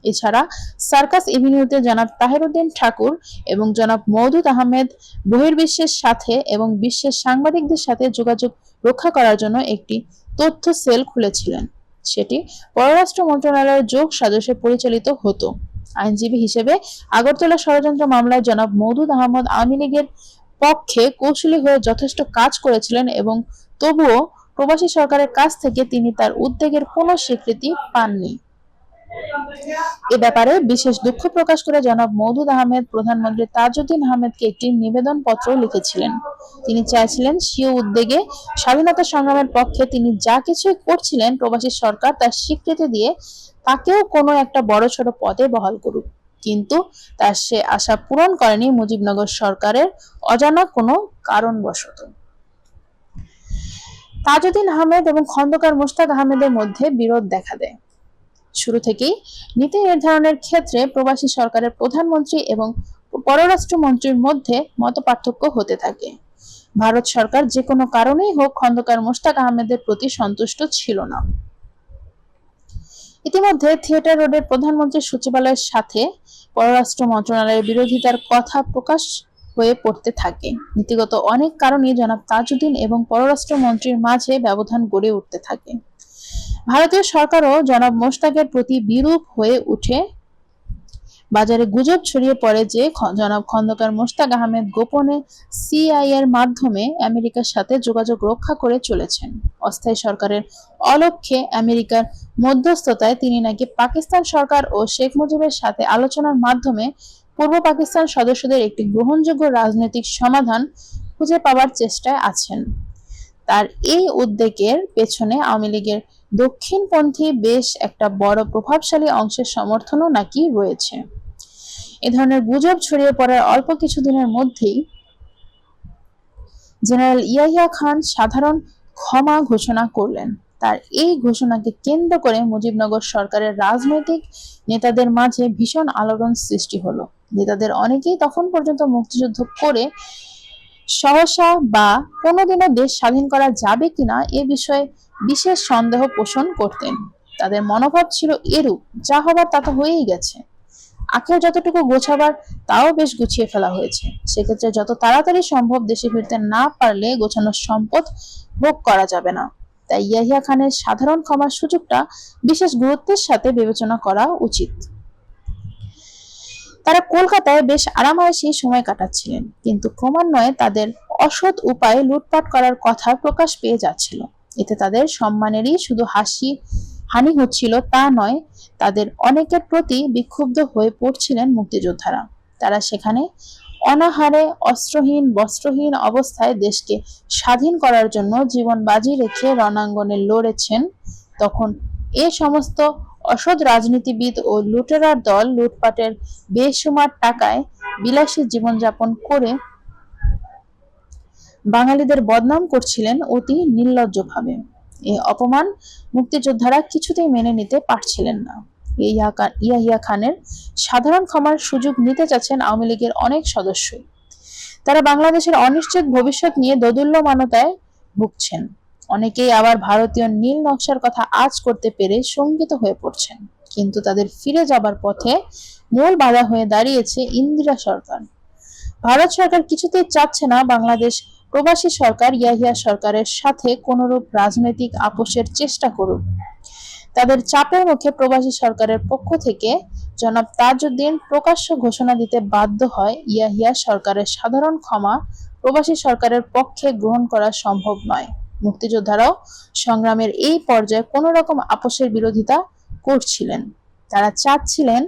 এছাড়া সার্কাস এভিনিউতে জনাব তাহিরউদ্দিন ঠাকুর এবং জনাব মওদুদ আহমেদ বহির্বিশ্বের সাথে এবং বিশ্বের সাংবাদিকদের সাথে যোগাযোগ রক্ষা করার জন্য একটি তথ্য সেল খুলেছিলেন। সেটি পররাষ্ট্র মন্ত্রণালয়ের যোগ সাজসে পরিচালিত হতো। আইনজীবী হিসেবে আগরতলা ষড়যন্ত্র মামলায় জনাব মওদুদ আহমদ আওয়ামী লীগের পক্ষে কৌশলী হয়ে যথেষ্ট কাজ করেছিলেন এবং তবুও প্রবাসী সরকারের কাছ থেকে তিনি তার উদ্যোগের কোনো স্বীকৃতি পাননি। এ ব্যাপারে বিশেষ দুঃখ প্রকাশ করে জনাব মওদুদ আহমেদ প্রধানমন্ত্রী তাজউদ্দিন আহমেদকে একটি নিবেদন পত্র লিখেছিলেন। তিনি চাইছিলেন স্বীয় উদ্যোগে স্বাধীনতা সংগ্রামের পক্ষে তিনি যা কিছুই করছিলেন প্রবাসী সরকার তার স্বীকৃতি দিয়ে তাকেও কোনো একটা বড় ছোট পদে বহাল করুক। কিন্তু তার সে আশা পূরণ করেনি মুজিবনগর সরকারের অজানা কোনো কারণবশত। তাজউদ্দিন আহমেদ এবং খন্দকার মোশতাক আহমেদের মধ্যে বিরোধ দেখা দেয়। শুরু থেকেই নীতি নির্ধারণের ক্ষেত্রে প্রবাসী সরকারের প্রধানমন্ত্রী এবং পররাষ্ট্রমন্ত্রীর মধ্যে মতপার্থক্য হতে থাকে। ভারত সরকার যে কোনো কারণেই হোক খন্দকার মোশতাক আহমেদের প্রতি সন্তুষ্ট ছিল না। ইতিমধ্যে থিয়েটার রোডের প্রধানমন্ত্রীর সচিবালয়ের সাথে পররাষ্ট্র মন্ত্রণালয়ের বিরোধিতার কথা প্রকাশ হয়ে পড়তে থাকে। নীতিগত অনেক কারণেই জনাব তাজউদ্দিন এবং পররাষ্ট্রমন্ত্রীর মাঝে ব্যবধান গড়ে উঠতে থাকে। ভারতীয় সরকারও জনাব মোশতাকের প্রতি বিরূপ হয়ে উঠে। বাজারে গুজব ছড়িয়ে পড়ে যে জনাব খন্দকার মোশতাক আহমেদ গোপনে সিআইএ এর মাধ্যমে আমেরিকার সাথে যোগাযোগ রক্ষা করে চলেছেন। অস্থায়ী সরকারের অলক্ষ্যে আমেরিকার মধ্যস্থতায় তিনি নাকি পাকিস্তান সরকার ও শেখ মুজিবের সাথে আলোচনার মাধ্যমে পূর্ব পাকিস্তান সদস্যদের একটি গ্রহণযোগ্য রাজনৈতিক সমাধান খুঁজে পাওয়ার চেষ্টায় আছেন। তার এই উদ্যোগের পেছনে আওয়ামী লীগের দক্ষিণপন্থী বেশ একটা বড় প্রভাবশালী অংশের সমর্থনও নাকি রয়েছে। এ ধরনের গুজব ছড়িয়ে পড়ার অল্প কিছুদিনের মধ্যেই জেনারেল ইয়াহিয়া খান সাধারণ ক্ষমা ঘোষণা করলেন। তার এই ঘোষণাকে কেন্দ্র করে মুজিবনগর সরকারের রাজনৈতিক নেতাদের মাঝে ভীষণ আলোড়ন সৃষ্টি হলো। নেতাদের অনেকেই তখন পর্যন্ত মুক্তিযুদ্ধ করে সহসা বা কোনোদিনও দেশ স্বাধীন করা যাবে কিনা এ বিষয়ে বিশেষ সন্দেহ পোষণ করতেন। তাদের মনোভাব ছিল এরূপ, যা হবার তা তো হয়েই গেছে। আখের যতটুকু গোছাবার তাও বেশ গুছিয়ে ফেলা হয়েছে। সেক্ষেত্রে যত তাড়াতাড়ি সম্ভব দেশে ফিরতে না পারলে গোছানোর সম্পদ ভোগ করা যাবে না। তাই ইয়াহিয়া খানের সাধারণ ক্ষমার সুযোগটা বিশেষ গুরুত্বের সাথে বিবেচনা করা উচিত। তারা কলকাতায় বেশ আরামায়েশে সময় কাটাচ্ছিলেন, কিন্তু ক্রমান্বয়ে তাদের অসৎ উপায়ে লুটপাট করার কথা প্রকাশ পেয়ে যাচ্ছিল। এতে তাদের সম্মানেরই শুধু হানি হচ্ছিল তা নয়, তাদের অনেকের প্রতি বিক্ষুব্ধ হয়ে পড়ছিলেন মুক্তিযোদ্ধারা। তারা সেখানে অনাহারে অস্ত্রহীন বস্ত্রহীন অবস্থায় দেশকে স্বাধীন করার জন্য জীবন বাজি রেখে রণাঙ্গনে লড়েছেন। তখন এ সমস্ত অসৎ রাজনীতিবিদ ও লুটেরার দল লুটপাটের বেসুমার টাকায় বিলাসী জীবনযাপন করে বাঙালিদের বদনাম করছিলেন অতি নির্লজ্জভাবে। এই অপমান মুক্তিযোদ্ধারা কিছুতেই মেনে নিতে পারছিলেন না। ইয়াহিয়া খানের সাধারণ ক্ষমার সুযোগ নিতে চাচ্ছেন আওয়ামী লীগের অনেক সদস্যই। তারা বাংলাদেশের অনিশ্চিত ভবিষ্যৎ নিয়ে দোদুল্যমানতায় ভুগছেন। অনেকেই আবার ভারতীয় নীল নকশার কথা আঁচ করতে পেরে শঙ্কিত হয়ে পড়ছেন। কিন্তু তাদের ফিরে যাবার পথে মূল বাধা হয়ে দাঁড়িয়েছে ইন্দিরা সরকার। ভারত সরকার কিছুতেই চাচ্ছে না বাংলাদেশ প্রবাসী সরকার ইয়াহিয়া সরকারের সাথে কোনরূপ রাজনৈতিক আপোষের চেষ্টা করুক। তাদের চাপের মুখে প্রবাসী সরকারের পক্ষ থেকে জনাব তাজউদ্দিন প্রকাশ্য ঘোষণা দিতে বাধ্য হয় ইয়াহিয়া সরকারের সাধারণ ক্ষমা প্রবাসী সরকারের পক্ষে গ্রহণ করা সম্ভব নয়। মুক্তিযোদ্ধারাও সংগ্রামের এই পর্যায়ে কোনো রকম আপোষের বিরোধিতা করছিলেন। তারা চাচ্ছিলেন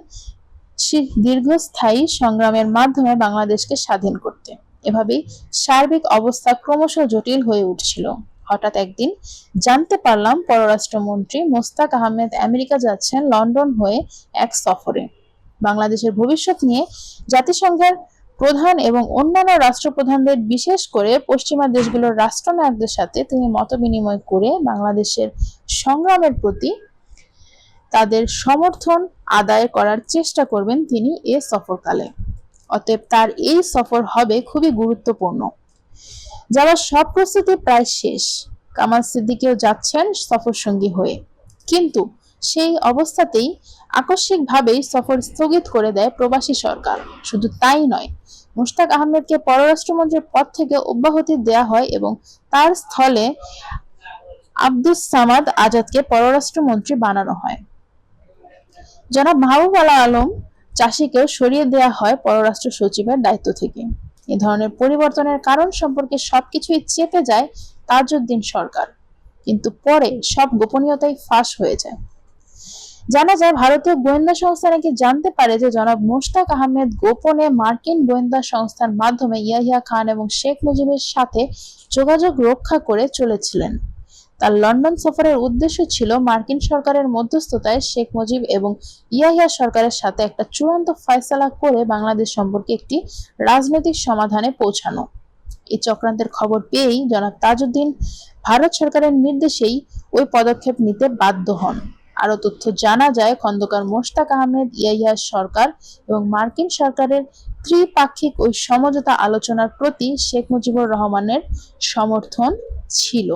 দীর্ঘস্থায়ী সংগ্রামের মাধ্যমে বাংলাদেশকে স্বাধীন করতে। এভাবেই সার্বিক অবস্থা ক্রমশ জটিল হয়ে উঠছিল। হঠাৎ একদিন জানতে পারলাম পররাষ্ট্রমন্ত্রী মোস্তাক আহমেদ আমেরিকা যাচ্ছেন লন্ডন হয়ে এক সফরে। বাংলাদেশের ভবিষ্যৎ নিয়ে জাতিসংঘের প্রধান এবং অন্যান্য রাষ্ট্রপ্রধানদের, বিশেষ করে পশ্চিমা দেশগুলোর রাষ্ট্রনায়কদের সাথে তিনি মতবিনিময় করে বাংলাদেশের সংগ্রামের প্রতি তাদের সমর্থন আদায় করার চেষ্টা করবেন তিনি এ সফরকালে। অতএব তার এই সফর হবে খুবই গুরুত্বপূর্ণ। যাওয়ার সব প্রস্তুতি প্রায় শেষ। কামাল সিদ্দিকীও যাচ্ছেন সফর সঙ্গী হয়ে। কিন্তু সেই অবস্থাতেই আকস্মিকভাবেই সফর স্থগিত করে দেয় প্রবাসী সরকার। শুধু তাই নয়, মুশতাক আহমেদকে পররাষ্ট্রমন্ত্রীর পদ থেকে অব্যাহতি দেয়া হয় এবং তার স্থলে আব্দুস সামাদ আজাদকে পররাষ্ট্রমন্ত্রী বানানো হয়। জনাব মাহবুব আলম চাষীকেও সরিয়ে দেয়া হয় পররাষ্ট্র সচিবের দায়িত্ব থেকে। এ ধরনের পরিবর্তনের কারণ সম্পর্কে সবকিছুই চেপে যায় তাজউদ্দিন সরকার। কিন্তু পরে সব গোপনীয়তাই ফাঁস হয়ে যায়। জানা যায় ভারতীয় গোয়েন্দা সংস্থা নাকি জানতে পারে যে জনাব মোশতাক আহমেদ গোপনে মার্কিন গোয়েন্দা সংস্থার মাধ্যমে ইয়াহিয়া খান এবং শেখ মুজিবের সাথে যোগাযোগ রক্ষা করে চলেছিলেন। তার লন্ডন সফরের উদ্দেশ্য ছিল মার্কিন সরকারের মধ্যস্থতায় শেখ মুজিব এবং ইয়াহিয়া সরকারের সাথে একটা চূড়ান্ত ফয়সালা করে বাংলাদেশ সম্পর্কে একটি রাজনৈতিক সমাধানে পৌঁছানো। এই চক্রান্তের খবর পেয়েই জনাব তাজউদ্দিন ভারত সরকারের নির্দেশেই ওই পদক্ষেপ নিতে বাধ্য হন। আরো তথ্য জানা যায়, খন্দকার মোশতাক আহমেদ, ইয়াহিয়া সরকার এবং মার্কিন সরকারের ত্রিপাক্ষিক ওই সমঝোতা আলোচনার প্রতি শেখ মুজিবুর রহমানের সমর্থন ছিল।